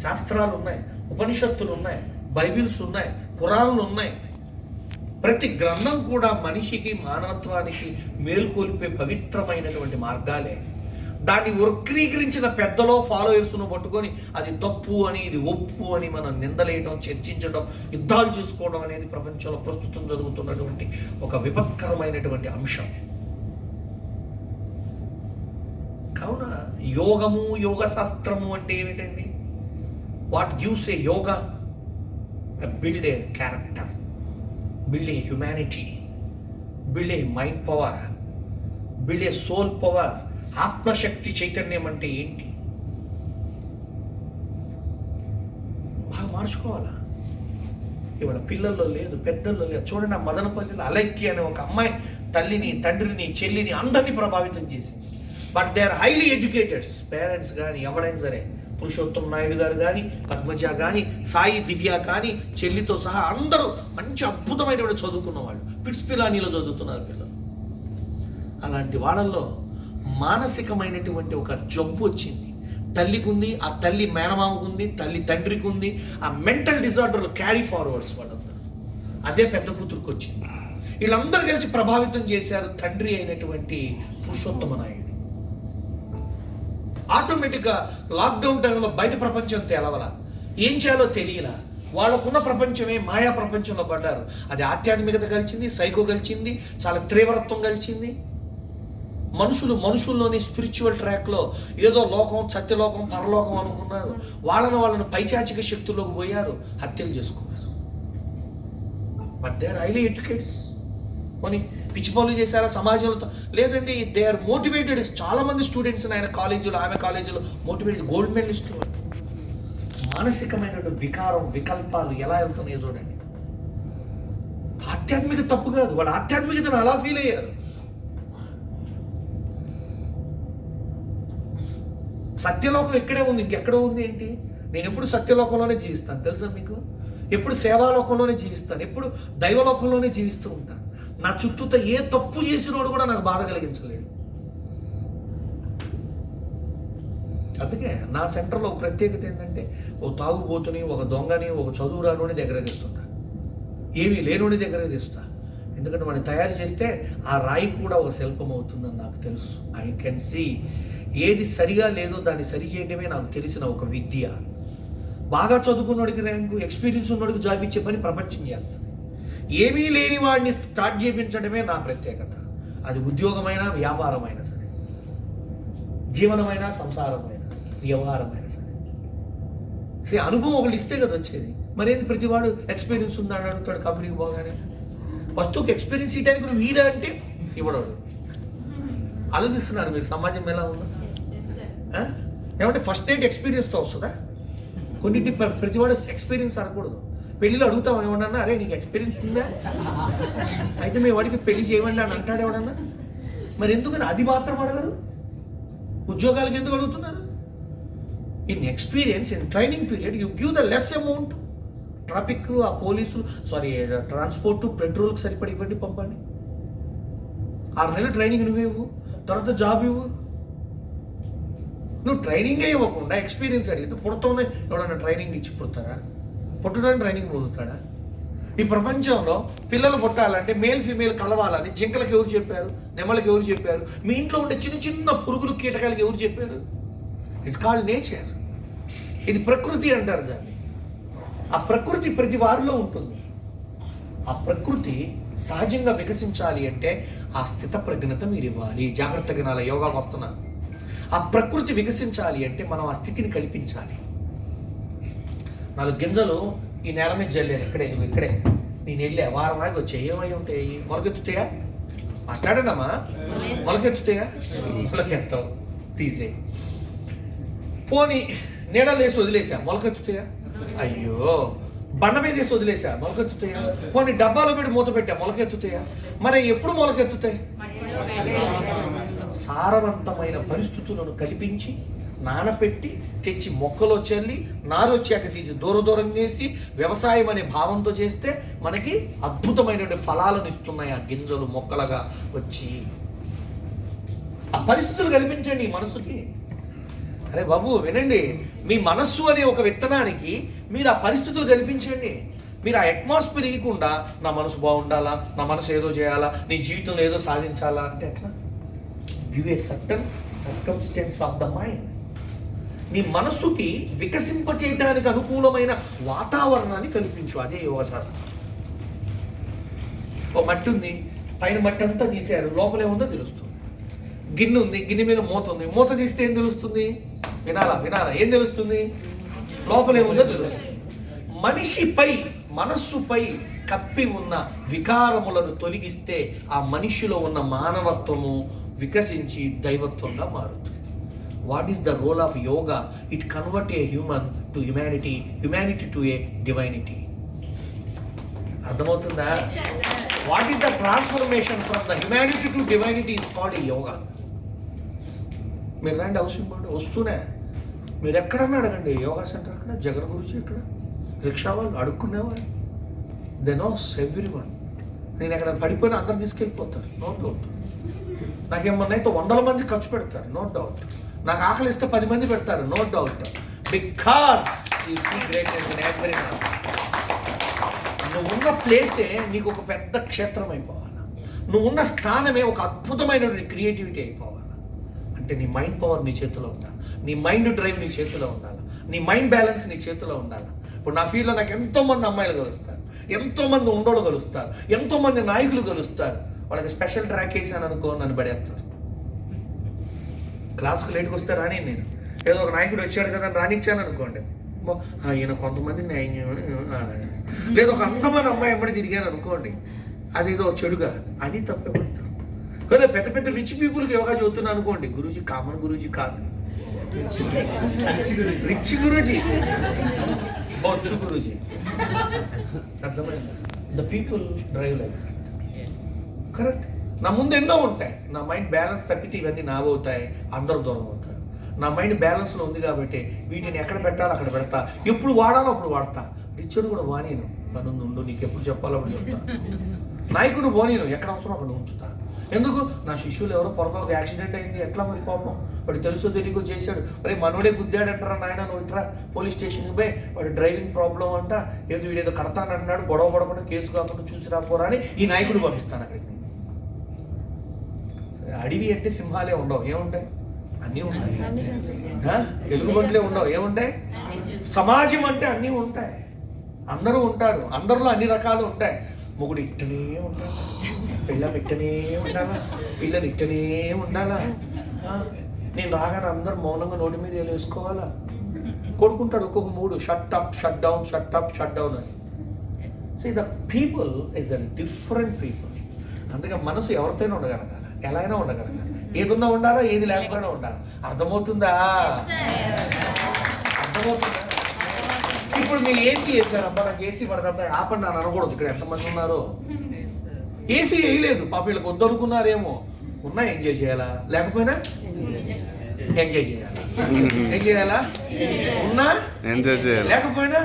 శాస్త్రాలు ఉన్నాయి, ఉపనిషత్తులు ఉన్నాయి, బైబిల్స్ ఉన్నాయి, పురాణాలు ఉన్నాయి. ప్రతి గ్రంథం కూడా మనిషికి, మానవత్వానికి మేల్కొల్పే పవిత్రమైనటువంటి మార్గాలే. దాన్ని వక్రీకరించిన పెద్దలో ఫాలోయర్స్ను పట్టుకొని అది తప్పు అని ఇది ఒప్పు అని మనం నిందలేయడం, చర్చించడం, యుద్ధాలు చేసుకోవడం అనేది ప్రపంచంలో ప్రస్తుతం జరుగుతున్నటువంటి ఒక విపత్కరమైనటువంటి అంశం. కావున యోగము, యోగ శాస్త్రము అంటే ఏమిటండి? What gives a yoga? Build a character, build a humanity, build a mind power, build a soul power. ఆత్మశక్తి చైతన్యం అంటే ఏంటి? బాగా మార్చుకోవాలా? ఇవాళ పిల్లల్లో లేదు, పెద్దల్లో లేదు. చూడండి, ఆ మదనపల్లిలో అలైక్య అనే ఒక అమ్మాయి తల్లిని, తండ్రిని, చెల్లిని అందరినీ ప్రభావితం చేసింది. But they are highly educateds. Parents కానీ ఎవడైనా సరే, పురుషోత్తం నాయుడు గారు కానీ, పద్మజ కానీ, సాయి దివ్య కానీ, చెల్లితో సహా అందరూ మంచి అద్భుతమైనటువంటి చదువుకున్న వాళ్ళు. పిట్స్ పిలానీలో చదువుతున్నారు పిల్లలు. అలాంటి వాళ్ళల్లో మానసికమైనటువంటి ఒక జబ్బు వచ్చింది. తల్లికి ఉంది, ఆ తల్లి మేనమామకు ఉంది, తల్లి తండ్రికి ఉంది. ఆ మెంటల్ డిజార్డర్లు క్యారీ ఫార్వర్డ్స్ వాళ్ళందరూ. అదే పెద్ద కూతురుకు వచ్చింది. వీళ్ళందరూ కలిసి ప్రభావితం చేశారు తండ్రి అయినటువంటి పురుషోత్తమ నాయుడు. ఆటోమేటిక్గా లాక్డౌన్ టైంలో బయట ప్రపంచం తెలవలా, ఏం చేయాలో తెలియలా. వాళ్ళకున్న ప్రపంచమే మాయా ప్రపంచంలో పడ్డారు. అది ఆధ్యాత్మికత కలిసింది, సైకో కలిసింది, చాలా తీవ్రత్వం కలిసింది. మనుషుల్లోని స్పిరిచువల్ ట్రాక్లో ఏదో లోకం, సత్యలోకం, పరలోకం అనుకున్నారు. వాళ్ళను పైచాచిక శక్తుల్లోకి పోయారు, హత్యలు చేసుకున్నారు. But they are highly educateds. కొని పిచ్చిపనులు చేశారా సమాజంలో? లేదండి, దే ఆర్ మోటివేటెడ్. చాలా మంది స్టూడెంట్స్ ఆయన కాలేజీలో, ఆమె కాలేజీలో మోటివేటెడ్, గోల్డ్ మెడలిస్టులు. మానసికమైనటువంటి వికారం, వికల్పాలు ఎలా వెళ్తున్నాయో చూడండి. ఆధ్యాత్మిక తప్పు కాదు, వాళ్ళు ఆధ్యాత్మికతను అలా ఫీల్ అయ్యారు. సత్యలోకం ఇక్కడే ఉంది, ఇంకెక్కడో ఉంది ఏంటి? నేను ఎప్పుడు సత్యలోకంలోనే జీవిస్తాను, తెలుసా మీకు? ఎప్పుడు సేవాలోకంలోనే జీవిస్తాను, ఎప్పుడు దైవలోకంలోనే జీవిస్తూ ఉంటాను. నా చుట్టూతో ఏ తప్పు చేసినోడు కూడా నాకు బాధ కలిగించలేడు. అందుకే నా సెంటర్లో ఒక ప్రత్యేకత ఏంటంటే, ఓ తాగుబోతుని, ఒక దొంగని, ఒక చదువు రానోని దగ్గర తెస్తుంటా, ఏమీ లేనోని దగ్గర తెస్తా. ఎందుకంటే వాడిని తయారు చేస్తే ఆ రాయి కూడా ఒక శిల్పం అవుతుందని నాకు తెలుసు. ఐ కెన్ సీ ఏది సరిగా లేదో దాన్ని సరి చేయడమే నాకు తెలిసిన ఒక విద్య. బాగా చదువుకున్నోడికి ర్యాంకు, ఎక్స్పీరియన్స్ ఉన్నోడికి జాబ్ ఇచ్చే పని ప్రపంచం చేస్తుంది. ఏమీ లేని వాడిని స్టార్ట్ చేయించడమే నా ప్రత్యేకత. అది ఉద్యోగమైనా, వ్యాపారమైనా సరే, జీవనమైన, సంసారమైన, వ్యవహారమైన సరే. అనుభవం ఒకళ్ళు ఇస్తే కదా వచ్చేది. మరేంది ప్రతివాడు ఎక్స్పీరియన్స్ ఉందని అడుగుతాడు కంపెనీకి పోగానే. ఫస్ట్ ఒక ఎక్స్పీరియన్స్ ఇవ్వడానికి నువ్వు వీరా అంటే ఇవ్వడాడు. ఆలోచిస్తున్నారు మీరు సమాజం ఎలా ఉందో? ఏమంటే ఫస్ట్ నైట్ ఎక్స్పీరియన్స్తో వస్తుందా? కొన్నింటి ప్రతివాడు ఎక్స్పీరియన్స్ అనకూడదు. పెళ్ళిలో అడుగుతాం ఏమన్నా, అరే నీకు ఎక్స్పీరియన్స్ ఉందా, అయితే మీ వాడికి పెళ్లి చేయమండి అని అంటాడు ఎవడన్నా. మరి ఎందుకని అది మాత్రం అడగరు? ఉద్యోగాలకు ఎందుకు అడుగుతున్నారు? In experience, in training period you give the less amount. Traffic, ఆ పోలీసు, ట్రాన్స్పోర్ట్, పెట్రోల్కి సరిపడి ఇవ్వండి, పంపండి. 6 నెలలు ట్రైనింగ్ నువ్వేవు, తర్వాత జాబ్ ఇవ్వు. నువ్వు ట్రైనింగే ఇవ్వకుండా ఎక్స్పీరియన్స్ అడిగితే పుడతానే ఎవడన్నా ట్రైనింగ్ ఇచ్చి పుడతారా? పుట్టడానికి ట్రైనింగ్ పొందుతాడా? ఈ ప్రపంచంలో పిల్లలు పుట్టాలంటే మేల్ ఫీమేల్ కలవాలని జింకలకు ఎవరు చెప్పారు? నెమలకు ఎవరు చెప్పారు? మీ ఇంట్లో ఉండే చిన్న చిన్న పురుగులు, కీటకాలకి ఎవరు చెప్పారు? It's called nature. ఇది ప్రకృతి అంటారు దాన్ని. ఆ ప్రకృతి ప్రతి వారిలో ఉంటుంది. ఆ ప్రకృతి సహజంగా వికసించాలి అంటే ఆ స్థితప్రజ్ఞత మీరు ఇవ్వాలి. జాగ్రత్తగా నాల యోగాకు వస్తున్నా. ఆ ప్రకృతి వికసించాలి అంటే మనం ఆ స్థితిని కల్పించాలి. 4 గింజలు ఈ నేల మీద జల్లాను, ఇక్కడే నేను వెళ్ళా, వారం ఆగి వచ్చాయి. ఏమై ఉంటాయి? మొలకెత్తుతాయా? మాట్లాడనమ్మా, మొలకెత్తుతాయా? మొలకెత్తాం, తీసే. పోనీ నీడలు వేసి వదిలేసా, మొలకెత్తుతాయా? అయ్యో. బండ మీద వేసి వదిలేసా, మొలకెత్తుతాయా? పోనీ డబ్బాలో పెట్టి మూత పెట్టా, మొలకెత్తుతాయా? మరి ఎప్పుడు మొలకెత్తుతాయి? సారవంతమైన పరిస్థితులను కల్పించి, నానపెట్టి, తెచ్చి మొక్కలో చల్లి, నారు వచ్చాక తీసి దూరం చేసి, వ్యవసాయం అనే భావంతో చేస్తే మనకి అద్భుతమైనటువంటి ఫలాలను ఇస్తున్నాయి ఆ గింజలు మొక్కలుగా వచ్చి. ఆ పరిస్థితులు కల్పించండి ఈ మనసుకి. అరే బాబు వినండి, మీ మనస్సు అనే ఒక విత్తనానికి మీరు ఆ పరిస్థితులు కల్పించండి. మీరు ఆ అట్మాస్ఫియర్ ఇవ్వకుండా నా మనసు బాగుండాలా, నా మనసు ఏదో చేయాలా, నీ జీవితంలో ఏదో సాధించాలా అంటే ఎట్లా? Give a certain circumstance of the mind. నీ మనస్సుకి వికసింపచేయడానికి అనుకూలమైన వాతావరణాన్ని కల్పించు. అదే యోగ శాస్త్రం. ఓ మట్టి ఉంది, పైన మట్టి అంతా తీసారు, లోపల ఏముందో తెలుస్తుంది. గిన్నె ఉంది, గిన్నె మీద మూత ఉంది, మూత తీస్తే ఏం తెలుస్తుంది? వినాలా ఏం తెలుస్తుంది? లోపల ఏముందో తెలుస్తుంది. మనిషిపై, మనస్సుపై కప్పి ఉన్న వికారములను తొలగిస్తే ఆ మనిషిలో ఉన్న మానవత్వము వికసించి దైవత్వంగా మారుతుంది. What is the role of yoga? It convert a human to humanity, humanity to a divinity. అర్థమవుతుందా? What is the transformation from the humanity to divinity is called yoga. మీరు రండి, అవసరం పడి వస్తూనే మీరు ఎక్కడన్నా అడగండి, యోగా సెంటర్ అక్కడ, జగన్ గురించి ఎక్కడ, రిక్షా వాళ్ళు అడుక్కునేవాళ్ళు, దే నోస్ ఎవ్రీవన్. నేను ఎక్కడ పడిపోయినా అందరు తీసుకెళ్ళిపోతారు, నో డౌట్. నాకేమన్నాయితే 100 మంది ఖర్చు పెడతారు, నో డౌట్. నాకు ఆకలి ఇస్తే 10 మంది పెడతారు, no doubt. Because you see greatness in every one. నువ్వు ఉన్న ప్లేసే నీకు ఒక పెద్ద క్షేత్రం అయిపోవాలి. నువ్వు ఉన్న స్థానమే ఒక అద్భుతమైనటువంటి క్రియేటివిటీ అయిపోవాలి. అంటే నీ మైండ్ పవర్ నీ చేతిలో ఉండాలి, నీ మైండ్ డ్రైవ్ నీ చేతిలో ఉండాలి, నీ మైండ్ బ్యాలెన్స్ నీ చేతిలో ఉండాలి. ఇప్పుడు నా ఫీల్డ్లో నాకు ఎంతోమంది అమ్మాయిలు కలుస్తారు, ఎంతోమంది ఉండోళ్ళు కలుస్తారు, ఎంతోమంది నాయకులు కలుస్తారు. వాళ్ళకి స్పెషల్ ట్రాక్ వేసాను అనుకో, నన్ను పడేస్తారు. క్లాస్కు లేట్కి వస్తే రాని, నేను ఏదో ఒక నాయకుడు వచ్చాడు కదా అని రానిచ్చాను అనుకోండి, ఈయన కొంతమందికి న్యాయం చేయమని. లేదా ఒక అందమైన అమ్మాయి ఎమ్మడి తిరిగాను అనుకోండి, అదేదో చెడుగా, అది తప్పే పడతాను. లేదా పెద్ద పెద్ద రిచ్ పీపుల్కి యోగా చదువుతున్నాను అనుకోండి, గురూజీ కామన్ గురూజీ కాదు, రిచ్ గురూజీ, బొచ్చు గురూజీ. అర్థమైంది? The people drive life correct. నా ముందు ఎన్నో ఉంటాయి, నా మైండ్ బ్యాలెన్స్ తప్పితే ఇవన్నీ నావవుతాయి, అందరూ దూరం అవుతారు. నా మైండ్ బ్యాలెన్స్లో ఉంది కాబట్టి వీటిని ఎక్కడ పెట్టాలో అక్కడ పెడతా, ఎప్పుడు వాడాలో అప్పుడు వాడతా. రిచ్చుడు కూడా వానేను, పని ఉండు, నీకు ఎప్పుడు చెప్పాలో అప్పుడు చెప్తా. నాయకుడు పోనీను, ఎక్కడ అవసరం అక్కడ ఉంచుతా. ఎందుకు? నా శిష్యులు ఎవరో పొరపాటు యాక్సిడెంట్ అయింది, ఎట్లా మరి పాపం, వాడు తెలుసో తెలియకో చేశాడు, మరి మనోడే గుద్దాడంటారా నాయన, నువ్వు ఇట్రా పోలీస్ స్టేషన్కి పోయి వాడు డ్రైవింగ్ ప్రాబ్లం అంట, ఏదో వీడేదో కడతానంటున్నాడు, గొడవ పడకుండా కేసు కాకుండా చూసి రాపోరా అని ఈ నాయకుడు పంపిస్తాను అక్కడికి. సరే, అడవి అంటే సింహాలే ఉండవు, ఏముంటాయి? అన్నీ ఉంటాయి. ఎలుగుబంట్లే ఉండవు, ఏముంటాయి? సమాజం అంటే అన్నీ ఉంటాయి, అందరూ ఉంటారు, అందరిలో అన్ని రకాలు ఉంటాయి. మొగుడు ఇట్టనే ఉండాలా, పిల్లం ఇట్టనే ఉండాలా, పిల్లలు ఇట్టనే ఉండాలా. నేను రాగానే అందరూ మౌనంగా నోటి మీద వేసుకోవాలా. కొడుకుంటాడు ఒక్కొక్క మూడు, shut up shut down, shut up shut down అని. So the people is a different people. అందుకే మనసు ఎవరితోనే ఉండగలగాలి, ఎలా అయినా ఉండగలగాలి, ఏది ఉన్నా ఉండాలా, ఏది లేకపోయినా ఉండాలి. అర్థమవుతుందా? అర్థమవుతుందా? ఇప్పుడు మీరు ఏసీ వేసారు, అబ్బా నాకు ఏసీ పడదా, ఆపండి అని అనకూడదు. ఇక్కడ ఎంతమంది ఉన్నారో ఏసీ వేయలేదు, పాప వీళ్ళకి వద్దనుకున్నారేమో. ఉన్నా ఎంజాయ్ చేయాలా, లేకపోయినా ఎంజాయ్ చేయాలా? ఏం చేయాలా? ఉన్నా ఎంజాయ్ చేయాలి, లేకపోయినా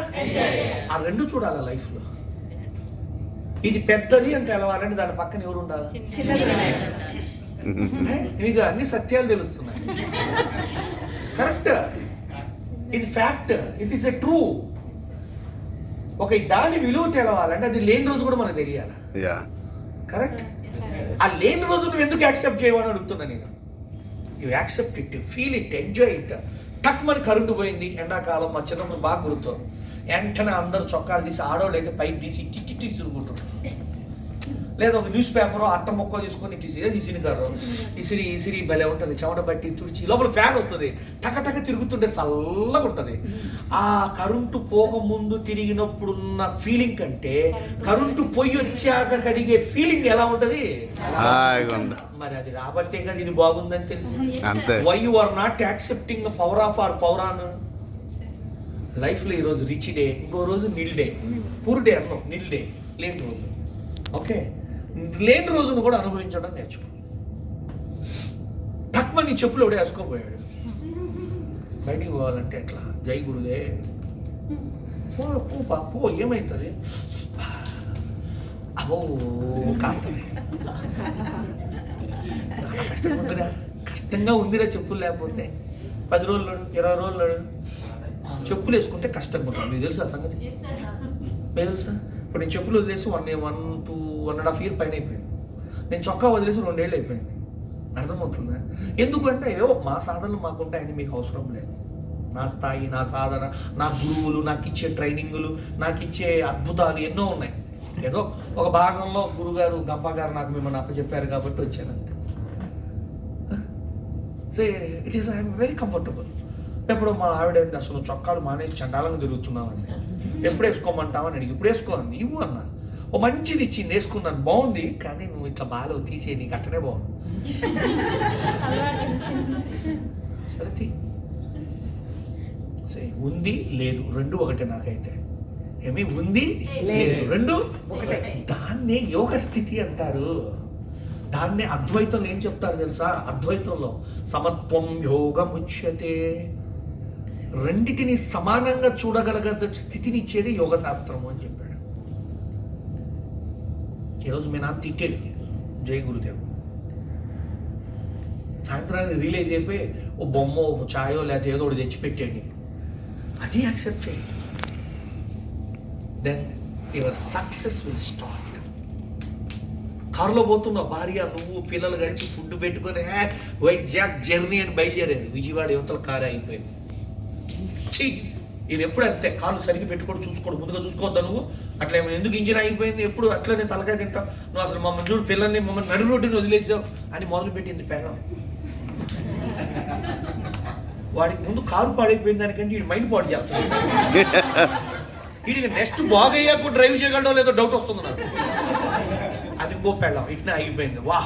ఆ రెండు చూడాలా లైఫ్లో. ఇది పెద్దది అని తెలవాలంటే దాని పక్కన ఎవరు ఉండాలి? మీకు అన్ని సత్యాలు తెలుస్తున్నాయి. కరెక్ట్, ఇది fact, it is a true. ఒక దాని విలువ తెలవాలంటే అది లేని రోజు కూడా మనకు తెలియాలి. కరెక్ట్. ఆ లేని రోజు నువ్వు ఎందుకు యాక్సెప్ట్ చేయమని అడుగుతున్నా నేను. You accept it, feel it, enjoy it. టక్ మన కరెంటు పోయింది ఎండాకాలం, మా చిన్నప్పుడు బాగా గుర్తు. వెంటనే అందరూ చొక్కాలు తీసి, ఆడవాళ్ళు అయితే పైకి తీసి టిట్టి తిరుగుతుంటారు. లేదా ఒక న్యూస్ పేపర్ అట్ట మొక్క తీసుకొని ఇసిరిగారు, ఇసిరి భలే ఉంటుంది, చెమట బట్టి తుడిచి లోపల ఫ్యాన్ వస్తుంది, టక తిరుగుతుంటే చల్లగా ఉంటుంది. ఆ కరెంటు పోక ముందు తిరిగినప్పుడున్న ఫీలింగ్ కంటే కరెంటు పొయ్యి వచ్చాక కలిగే ఫీలింగ్ ఎలా ఉంటుంది? మరి అది రాబట్టే కదా ఇది బాగుందని తెలిసి. Why you are not accepting the power of our power on లైఫ్లో. ఈరోజు రిచ్ డే, ఇంకో రోజు నిల్ డే, పూర్ డే అన్నాం, నిల్ డే లేని రోజు. ఓకే, లేని రోజును కూడా అనుభవించడం నేర్చుకో. తక్కువ నీ చెప్పులు ఎవడే వేసుకోపోయాడు, బయటికి పోవాలంటే ఎట్లా? జై గురుదే, పో ఏమవుతుంది? అబో కాంతమే, చాలా కష్టంగా ఉందిరా, కష్టంగా ఉందిరా చెప్పులు లేకపోతే. 10 రోజులు 20 రోజులు చెప్పులు వేసుకుంటే కష్టంగా ఉంటుంది. మీకు తెలుసు ఆ సంగతి? మీకు తెలుసా? ఇప్పుడు నేను చెప్పులు వదిలేసి 1.5 year పైన అయిపోయింది. నేను చొక్కా వదిలేసి 2 ఏళ్ళు అయిపోయింది. అర్థమవుతుందా? ఎందుకంటే ఏవో మా సాధనలు మాకుంటాయని మీకు అవసరం లేదు. నా స్థాయి, నా సాధన, నా గురువులు, నాకు ఇచ్చే ట్రైనింగులు, నాకు ఇచ్చే అద్భుతాలు ఎన్నో ఉన్నాయి. ఏదో ఒక భాగంలో గురుగారు గంప గారు నాకు మిమ్మల్ని అప్పచెప్పారు కాబట్టి వచ్చానంతే. So it is I'm very comfortable. ఎప్పుడు మా ఆవిడ అసలు చొక్కాలు మానేసి చండాలంగా తిరుగుతున్నామండి, ఎప్పుడు వేసుకోమంటామని అడిగి ఇప్పుడు వేసుకోండి ఇవ్వు అన్నాను. ఓ మంచిది ఇచ్చింది, వేసుకున్నాను, బాగుంది, కానీ నువ్వు ఇట్లా బాగా తీసే నీకు అట్టనే బాగుంది. సరే ఉంది లేదు రెండు ఒకటే నాకైతే. ఏమి ఉంది లేదు రెండు ఒకటే. దాన్నే యోగ స్థితి అంటారు. దాన్నే అద్వైతంలో ఏం చెప్తారు తెలుసా? అద్వైతంలో సమత్వం యోగముచ్యతే. రెండిటిని సమానంగా చూడగలగ స్థితిని ఇచ్చేది యోగ శాస్త్రము అని చెప్పాడు. ఈరోజు మీ నాన్న తిట్టాడు, జై గురుదేవ్. సాయంత్రాన్ని రిలీజ్ అయిపోయి ఓ బొమ్మ, ఓ ఛాయో లేకపోతే ఏదో ఒకటి తెచ్చిపెట్టండి, అది యాక్సెప్ట్ చేయండి. Then your success will start. కారులో పోతున్న భార్య, నువ్వు, పిల్లలు కలిసి ఫుడ్ పెట్టుకొని వైజాగ్ జర్నీ అని బయలుదేరారు. విజయవాడ యువతల కారు అయిపోయింది. ఈయన ఎప్పుడు అంతే, కాళ్ళు సరిగ్గా పెట్టుకోడు, చూసుకోడు, ముందుగా చూసుకోవద్దా నువ్వు, అట్లా ఎందుకు ఇంజిన్ అయిపోయింది, ఎప్పుడు అట్లనే తలకాయ తింటావు నువ్వు, అసలు మమ్మల్ని చూడు, పిల్లల్ని మమ్మల్ని నడు రోడ్డుని వదిలేసావు అని మొదలుపెట్టింది పెళ్ళం. వాడికి ముందు కారు పాడైపోయింది దానికంటే వీడి మైండ్ పాడు చేస్తాడు. వీడికి నెక్స్ట్ బాగయ్యాకు డ్రైవ్ చేయగలడో లేదో డౌట్ వస్తుంది నాకు. అది ఇంకో పెళ్ళం ఇట్లా ఆగిపోయింది. వా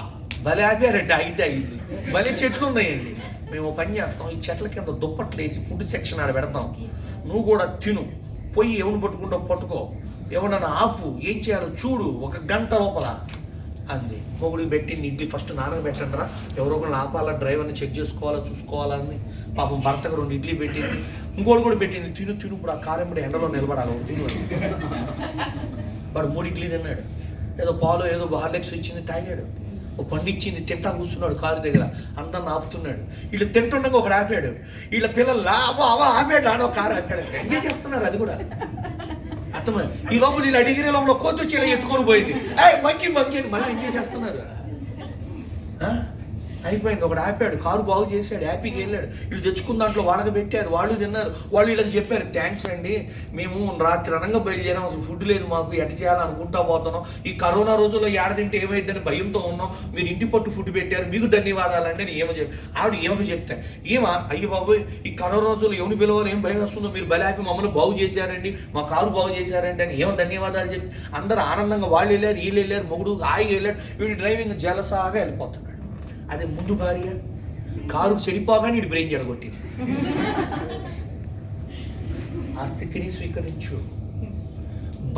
భలే ఆగారండి, ఆగింది. భలే చెట్లు ఉన్నాయండి. మేము పని చేస్తాం, ఈ చెట్ల కింద దుప్పట్లు వేసి ఫుడ్ సెక్షన్ ఆడ పెడతాం, నువ్వు కూడా తిను, పోయి ఎవరిని పట్టుకుంటావు పట్టుకో, ఎవరన్నా ఆపు, ఏం చేయాలో చూడు, 1 గంట లోపల అంది. మొగుడికి పెట్టింది ఇడ్లీ ఫస్ట్ నానబెట్టండి రా, ఎవరో ఒకళ్ళు ఆపాలా, డ్రైవర్ని చెక్ చేసుకోవాలా, చూసుకోవాలని. పాపం భర్తకు 2 ఇడ్లీ పెట్టింది, ఇంకోటి కూడా పెట్టింది, తిను ఇప్పుడు ఆ కారెంబడి ఎండలో నిలబడాలి తిను. వాడు 3 ఇడ్లీ తిన్నాడు, ఏదో పాలు ఏదో హార్లిక్స్ ఇచ్చింది తాగాడు, ఓ పండు ఇచ్చింది తింటా కూర్చున్నాడు కారు దగ్గర, అందరిని ఆపుతున్నాడు. వీళ్ళు తింటుండగా ఒకడు ఆపాడు, వీళ్ళ పిల్లలు ఆపాడు, ఆడో కారు ఆపాడు. ఎంజాయ్ చేస్తున్నారు అది కూడా. అర్థమైంది. ఈ లోపల వీళ్ళు అడిగిన లోపల కోతి వచ్చి ఇలా ఎత్తుకొని పోయింది, మంకి అని మళ్ళీ ఎంజాయ్ చేస్తున్నారు. అయిపోయింది. ఒకడు ఆపాడు, కారు బాగు చేశాడు, హ్యాపీగా వెళ్ళాడు. వీళ్ళు తెచ్చుకున్న దాంట్లో వాళ్ళకి పెట్టారు, వాళ్ళు తిన్నారు. వాళ్ళు వీళ్ళకి చెప్పారు, థ్యాంక్స్ అండి, మేము రాత్రి అనంగా బయలుదేరాం, అసలు ఫుడ్ లేదు మాకు, ఎట్ట చేయాలనుకుంటా పోతున్నాం, ఈ కరోనా రోజుల్లో ఏడ తింటే ఏమైందని భయంతో ఉన్నాం, మీరు ఇంటి పట్టు ఫుడ్ పెట్టారు, మీకు ధన్యవాదాలండి అని ఆవిడ ఏమకి చెప్తే, అయ్యో బాబు ఈ కరోనా రోజుల్లో ఎవరిని పిలవాలి, ఏం భయం వస్తుందో, మీరు బలి ఆపి మమ్మల్ని బాగు చేశారండి, మా కారు బాగు చేశారండి అని ధన్యవాదాలు చెప్పి అందరూ ఆనందంగా వాళ్ళు వెళ్ళారు, వీళ్ళు వెళ్ళారు, మొగుడు హాయిగా వెళ్ళాడు, వీడు డ్రైవింగ్ జలసాగా వెళ్ళిపోతున్నాడు. అదే ముందు భార్య కారు చెడిపోగానే వీడి బ్రెయిన్ జడగొట్టింది. ఆ స్థితిని స్వీకరించు.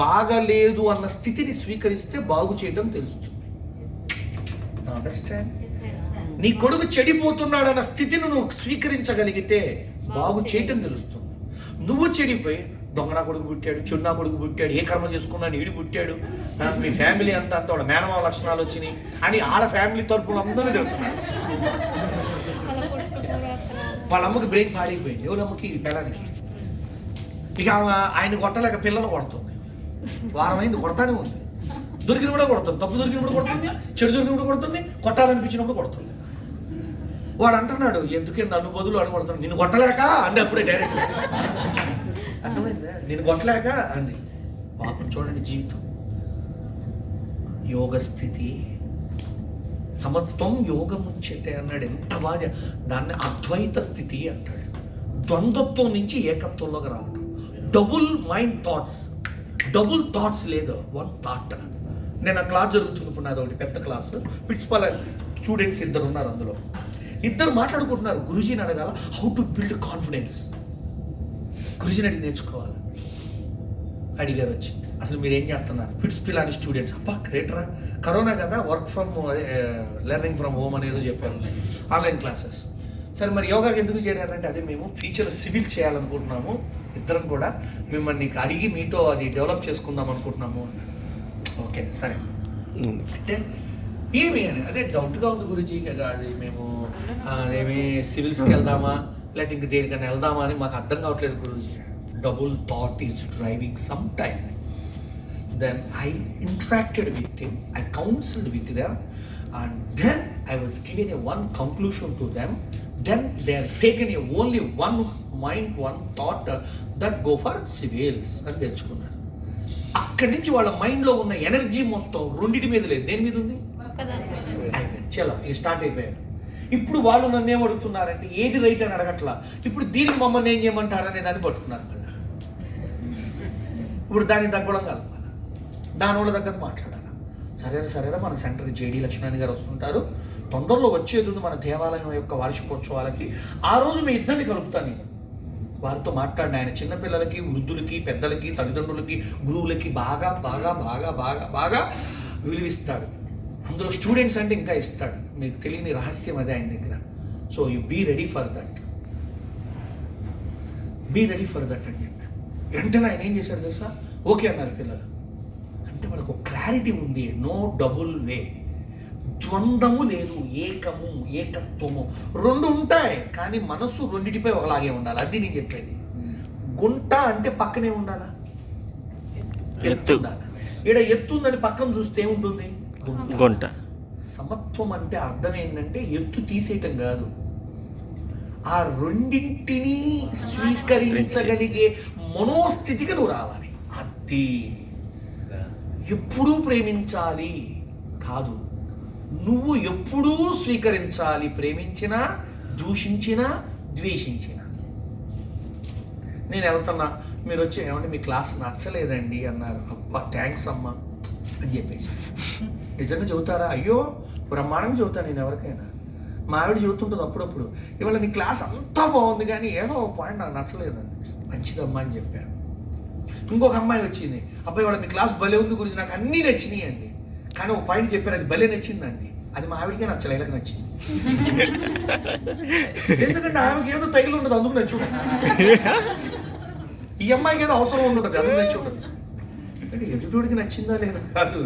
బాగలేదు అన్న స్థితిని స్వీకరిస్తే బాగు చేయడం తెలుస్తుంది. అండర్స్టాండ్? నీ కొడుకు చెడిపోతున్నాడు అన్న స్థితిని నువ్వు స్వీకరించగలిగితే బాగు చేయటం తెలుస్తుంది. నువ్వు చెడిపోయి దొంగనా కొడుకు పుట్టాడు, చెడునా కొడుకు పుట్టాడు, ఏ కర్మ చేసుకున్నాడు, ఈడు పుట్టాడు, మీ ఫ్యామిలీ అంతా వాడు మేనమావ లక్షణాలు వచ్చినాయి అని వాళ్ళ ఫ్యామిలీ తరపున అందరూ తిడుతున్నారు. వాళ్ళ అమ్మకి బ్రెయిన్ పాడైపోయింది. ఎవరి అమ్మకి? పిల్లలకి. ఇక ఆయన కొట్టలేక పిల్లలు కొడుతుంది. వారమైంది కొడతానే ఉంది. దొరికిన కూడా కొడుతుంది, తప్పు దొరికినప్పుడు కొడుతుంది, చెడు దొరికినప్పుడు కొడుతుంది, కొట్టాలనిపించినప్పుడు కొడుతుంది. వాడు అంటున్నాడు, ఎందుకే నన్ను బదులు అని కొడుతున్నాడు, నిన్ను కొట్టలేక అంటే అప్పుడే డైరెక్ట్ అర్థమైందా? నేను కొట్టలేక అంది. పాపం చూడండి జీవితం. యోగ స్థితి సమత్వం యోగముచ్యతే అన్నాడు. ఎంత బాగా దాన్ని అద్వైత స్థితి అంటాడు. ద్వంద్వత్వం నుంచి ఏకత్వంలోకి రావడం. Double mind thoughts, double thoughts లేదు, 1 థాట్. నేను ఆ క్లాస్ జరుగుతున్నప్పుడు నాది ఒకటి పెద్ద క్లాస్, ప్రిన్సిపల్ స్టూడెంట్స్ 2 ఉన్నారు. అందులో 2 మాట్లాడుకుంటున్నారు. గురుజీని అడగాల, హౌ టు బిల్డ్ కాన్ఫిడెన్స్. గురుజీని అడిగి నేర్చుకోవాలి. అడిగారు వచ్చి, అసలు మీరు ఏం చేస్తున్నారు? Fits Pilani students. అబ్బా గ్రేటరా, కరోనా కదా, work from learning from home అనేదో చెప్పారు, ఆన్లైన్ క్లాసెస్. సరే మరి యోగాకి ఎందుకు చేరారంటే, అదే మేము ఫ్యూచర్ సివిల్ చేయాలనుకుంటున్నాము, 2 కూడా మిమ్మల్ని అడిగి మీతో అది డెవలప్ చేసుకుందాం అనుకుంటున్నాము. ఓకే సరే అంటే ఏమి అని అదే డౌట్గా ఉంది గురుజీ కదా, అది మేము ఏమి సివిల్స్కి వెళ్దామా లేకపోతే ఇంక దేనికైనా వెళ్దామా అని మాకు అర్థం కావట్లేదు Guruji. Double thought is driving some time. Then I interacted with him, I counseled with them. And then I was given a one conclusion to them. Then they are taken a only one mind, one thought that go for civils అని తెచ్చుకున్నారు. అక్కడి నుంచి వాళ్ళ మైండ్లో ఉన్న energy మొత్తం రెండింటి మీద లేదు, దేని మీద ఉంది? అయిపోయింది, చలో ఇది స్టార్ట్ అయిపోయారు. ఇప్పుడు వాళ్ళు నన్ను ఏం అడుగుతున్నారంటే ఏది రైట్ అని అడగట్లా, ఇప్పుడు దీనికి మమ్మల్ని ఏం చేయమంటారనే దాన్ని పట్టుకున్నారు మళ్ళీ. ఇప్పుడు దానికి తగ్గడం కలపాలి, దానివల్ల తగ్గదు మాట్లాడాలి. సరేనా మన సెంటర్కి జేడీ లక్ష్మణ్ గారు వస్తుంటారు, తొందరలో వచ్చేది ఉంది మన దేవాలయం యొక్క వార్షికోత్సవాలకి. ఆ రోజు మీ ఇద్దరిని కలుపుతాను నేను, వారితో మాట్లాడిన ఆయన చిన్నపిల్లలకి, వృద్ధులకి, పెద్దలకి, తల్లిదండ్రులకి, గురువులకి బాగా బాగా బాగా బాగా బాగా విలువిస్తాడు. అందులో స్టూడెంట్స్ అంటే ఇంకా ఇస్తాడు, మీకు తెలియని రహస్యం అదే ఆయన దగ్గర. So you be ready for that అని చెప్పాను. వెంటనే ఆయన ఏం చేశాడు తెలుసా? ఓకే అన్నారు పిల్లలు. అంటే వాళ్ళకు క్లారిటీ ఉంది, నో డబుల్ వే, ద్వంద్వము లేదు, ఏకము ఏకత్వము రెండు ఉంటాయి, కానీ మనసు రెండిటిపై ఒకలాగే ఉండాలి. అది నేను చెప్పేది. గుంట అంటే పక్కనే ఉండాలా, ఎత్తు ఉండాలి. ఇక్కడ ఎత్తు ఉందని పక్కన చూస్తే ఏముంటుంది? గుంట. సమత్వం అంటే అర్థం ఏంటంటే ఎత్తు తీసేయటం కాదు, ఆ రెండింటినీ స్వీకరించగలిగే మనోస్థితికి నువ్వు రావాలి. అది ఎప్పుడూ ప్రేమించాలి కాదు, నువ్వు ఎప్పుడూ స్వీకరించాలి, ప్రేమించినా, దూషించినా, ద్వేషించినా. నేను వెళ్తున్నా, మీరు వచ్చి ఏమంటే మీ క్లాస్ నచ్చలేదండి అన్నారు. అబ్బా థ్యాంక్స్ అమ్మా అని చెప్పేసి. నిజంగా చెబుతారా? అయ్యో బ్రహ్మాండంగా చెబుతాను నేను ఎవరికైనా. మా ఆవిడ చెబుతుంటుంది అప్పుడప్పుడు, ఇవాళ నీ క్లాస్ అంతా బాగుంది కానీ ఏదో ఒక పాయింట్ నాకు నచ్చలేదండి. మంచిదమ్మా అని చెప్పాను. ఇంకొక అమ్మాయి వచ్చింది, అబ్బాయి వాళ్ళ మీ క్లాస్ భలే ఉంది గురించి, నాకు అన్నీ నచ్చినాయి అండి, కానీ ఒక పాయింట్ చెప్పారు అది భలే నచ్చిందండి. అది మా ఆవిడకే నచ్చలే, ఇలాగ నచ్చింది. ఎందుకంటే ఆమెకి ఏదో తగిలి ఉండదు, అందుకు నచ్చి ఉండదు. ఈ అమ్మాయికి ఏదో అవసరం ఉండదు, అందుకు నచ్చి ఉండదు. అంటే ఎదుటికి నచ్చిందా లేదా కాదు,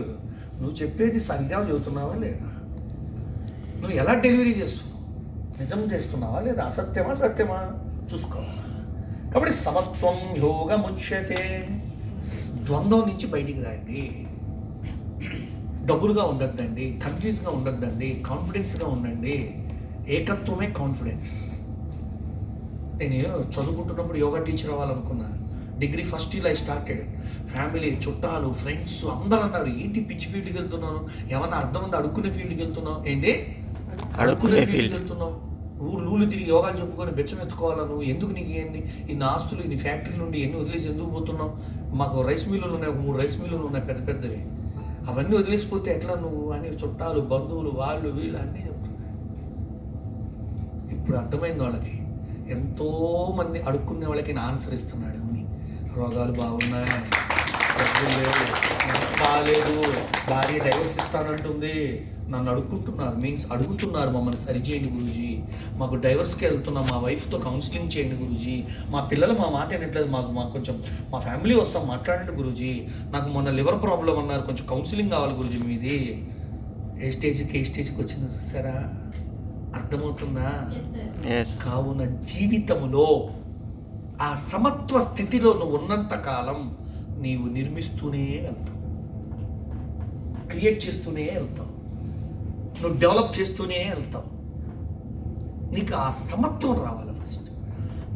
నువ్వు చెప్పేది సరిగ్గా చెబుతున్నావా లేదా, నువ్వు ఎలా డెలివరీ చేస్తున్నావు, నిజం చేస్తున్నావా లేదా, అసత్యమా సత్యమా చూసుకోవాలి. కాబట్టి సమత్వం యోగముచ్యతే, ద్వంద్వం నుంచి బయటికి రండి. డబ్బులుగా ఉండొద్దండి, కన్ఫ్యూజ్గా ఉండొద్దండి, కాన్ఫిడెన్స్గా ఉండండి. ఏకత్వమే కాన్ఫిడెన్స్. నేను చదువుకుంటున్నప్పుడు యోగా టీచర్ అవ్వాలనుకున్నాను. Degree first year I started. Family, చుట్టాలు, ఫ్రెండ్స్ అందరూ అన్నారు, ఏంటి పిచ్చి ఫీల్డ్కి వెళ్తున్నాను, ఏమన్నా అర్థం ఉంది, అడుక్కునే ఫీల్డ్కి వెళ్తున్నావు ఏంటి, అడుక్కునే ఫీల్డ్కి వెళ్తున్నావు, ఊళ్ళు తిరిగి యోగాలు చెప్పుకొని బెచ్చం ఎత్తుకోవాలా నువ్వు, ఎందుకు నీకు ఏంటి ఇన్ని ఆస్తులు, ఇన్ని ఫ్యాక్టరీలు ఉండి ఎన్ని వదిలేసి ఎందుకు పోతున్నావు, మాకు రైస్ మిల్లులు ఉన్నాయి, 3 రైస్ మిల్లులు ఉన్నాయి పెద్ద పెద్దవి, అవన్నీ వదిలేసిపోతే ఎట్లా నువ్వు అని చుట్టాలు, బంధువులు, వాళ్ళు వీళ్ళు అన్నీ చెప్తున్నారు. ఇప్పుడు అర్థమైంది వాళ్ళకి, ఎంతోమంది అడుక్కునే వాళ్ళకి నేను ఆన్సర్ ఇస్తున్నాడు అని. రోగాలు బాగున్నాయి, డబ్బులు లేవు, బాగాలేదు, భార్య డైవర్స్ ఇస్తానంటుంది, నన్ను అడుక్కుంటున్నారు, మీన్స్ అడుగుతున్నారు మమ్మల్ని సరిచేయండి గురూజీ, మాకు డైవర్స్కి వెళ్తున్నాం, మా వైఫ్తో కౌన్సిలింగ్ చేయండి గురూజీ, మా పిల్లలు మా మాట వినట్లేదు, మాకు కొంచెం మా ఫ్యామిలీ వస్తాం మాట్లాడండి గురూజీ, నాకు మొన్న లివర్ ప్రాబ్లం అన్నారు, కొంచెం కౌన్సిలింగ్ కావాలి గురూజీ మీది. ఏ స్టేజ్కి వచ్చిందో చూసారా, అర్థమవుతుందా? కావున జీవితంలో ఆ సమత్వ స్థితిలో నువ్వు ఉన్నంత కాలం నీవు నిర్మిస్తూనే వెళ్తావు, క్రియేట్ చేస్తూనే వెళ్తావు, నువ్వు డెవలప్ చేస్తూనే వెళ్తావు. నీకు ఆ సమత్వం రావాలి ఫస్ట్.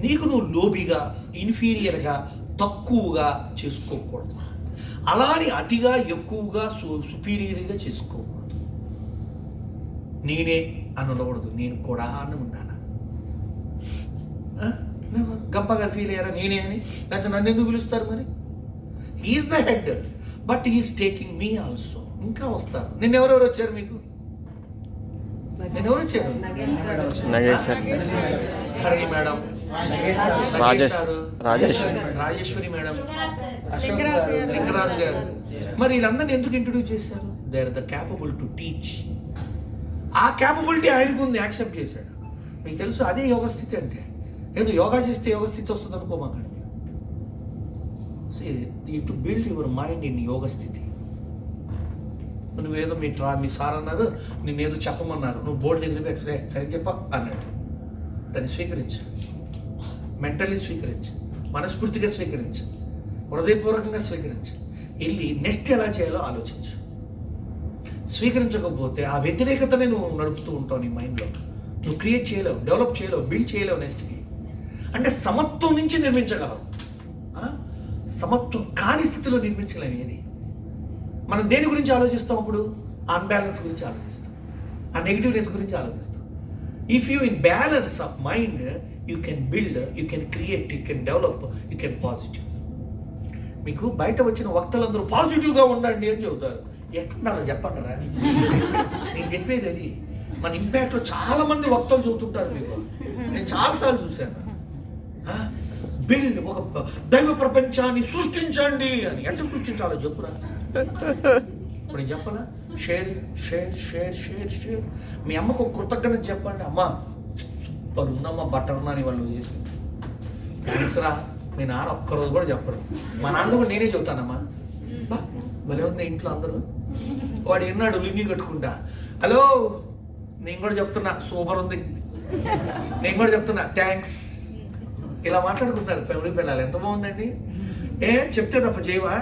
నీకు నువ్వు లోబిగా, ఇన్ఫీరియర్గా, తక్కువగా చేసుకోకూడదు, అలాని అతిగా ఎక్కువగా సుపీరియర్గా చేసుకోకూడదు. నేనే అని ఉండకూడదు, నేను కూడా అని ఉండాలి. గంపగా ఫీల్ అయ్యారా నేనే అని, లేకపోతే నన్ను ఎందుకు పిలుస్తారు మరి? He's the head but he's taking me also. ఇంకా వస్తారు. ఎవరెవరు వచ్చారు మీకు? ఎవరు వచ్చారు? Harini madam, Rajeshwari madam, Lingaraju garu. మరి వీళ్ళందరినీ ఎందుకు ఇంట్రొడ్యూస్ చేశారు? They are the capable to teach. ఆ క్యాపబిలిటీ ఆయనకు ఉంది, యాక్సెప్ట్ చేశాడు. మీకు తెలుసు అదే యోగ స్థితి అంటే. ఏదో యోగా చేస్తే యోగ స్థితి వస్తుంది అనుకోమాకండి. You to build your mind in yoga స్థితి. నువ్వేదో మీ సార్ అన్నారు, నిన్నేదో చెప్పమన్నారు, నువ్వు బోర్డు దగ్గర సరే చెప్ప అన్నాడు. దాన్ని స్వీకరించు, మెంటల్లీ స్వీకరించు, మనస్ఫూర్తిగా స్వీకరించు, హృదయపూర్వకంగా స్వీకరించు. వెళ్ళి నెక్స్ట్ ఎలా చేయాలో ఆలోచించు. స్వీకరించకపోతే ఆ వ్యతిరేకతనే నువ్వు నడుపుతూ ఉంటావు నీ మైండ్లో. నువ్వు క్రియేట్ చేయలేవు, డెవలప్ చేయలేవు, బిల్డ్ చేయలేవు నెక్స్ట్కి. అంటే సమత్వం నుంచి నిర్మించగలవు, సమత్వం కాని స్థితిలో నిర్మించలేము ఏది. మనం దేని గురించి ఆలోచిస్తాం అప్పుడు? అన్బ్యాలెన్స్ గురించి ఆలోచిస్తాం, ఆ నెగిటివ్నెస్ గురించి ఆలోచిస్తాం. If you in balance of mind you can build, you can create, you can develop, you can positive. మీకు బయట వచ్చిన వక్తలందరూ పాజిటివ్గా ఉండండి అని చెబుతారు. ఎట్లుండాలో చెప్పండి రా. నేను చెప్పేది అది. మన ఇంపాక్ట్లో చాలా మంది వక్తలు చెబుతుంటారు మీకు, నేను చాలాసార్లు చూశాను. బిల్డ్, ఒక దైవ ప్రపంచాన్ని సృష్టించండి అని. ఎంత సృష్టించాలో చెప్పురా. ఇప్పుడు నేను చెప్పనా? Share share share share share. మీ అమ్మకు ఒక కృతజ్ఞత చెప్పండి. అమ్మా సూపర్ ఉందమ్మా బట్టర్ నాని వాళ్ళు చేసి. థ్యాంక్స్ రా. మీ నాన్న ఒక్కరోజు కూడా చెప్పరు. మా నాన్న కూడా నేనే చెబుతానమ్మా, బా భలే ఉంది ఇంట్లో అందరూ. వాడు విన్నాడు లుంగి కట్టుకుంటా, హలో నేను కూడా చెప్తున్నా సూపర్ ఉంది, నేను కూడా చెప్తున్నా థ్యాంక్స్. ఇలా మాట్లాడుకుంటున్నారు పెళ్ళి పిల్లలు. ఎంత బాగుందండి. చెప్తే తప్ప చేయవా?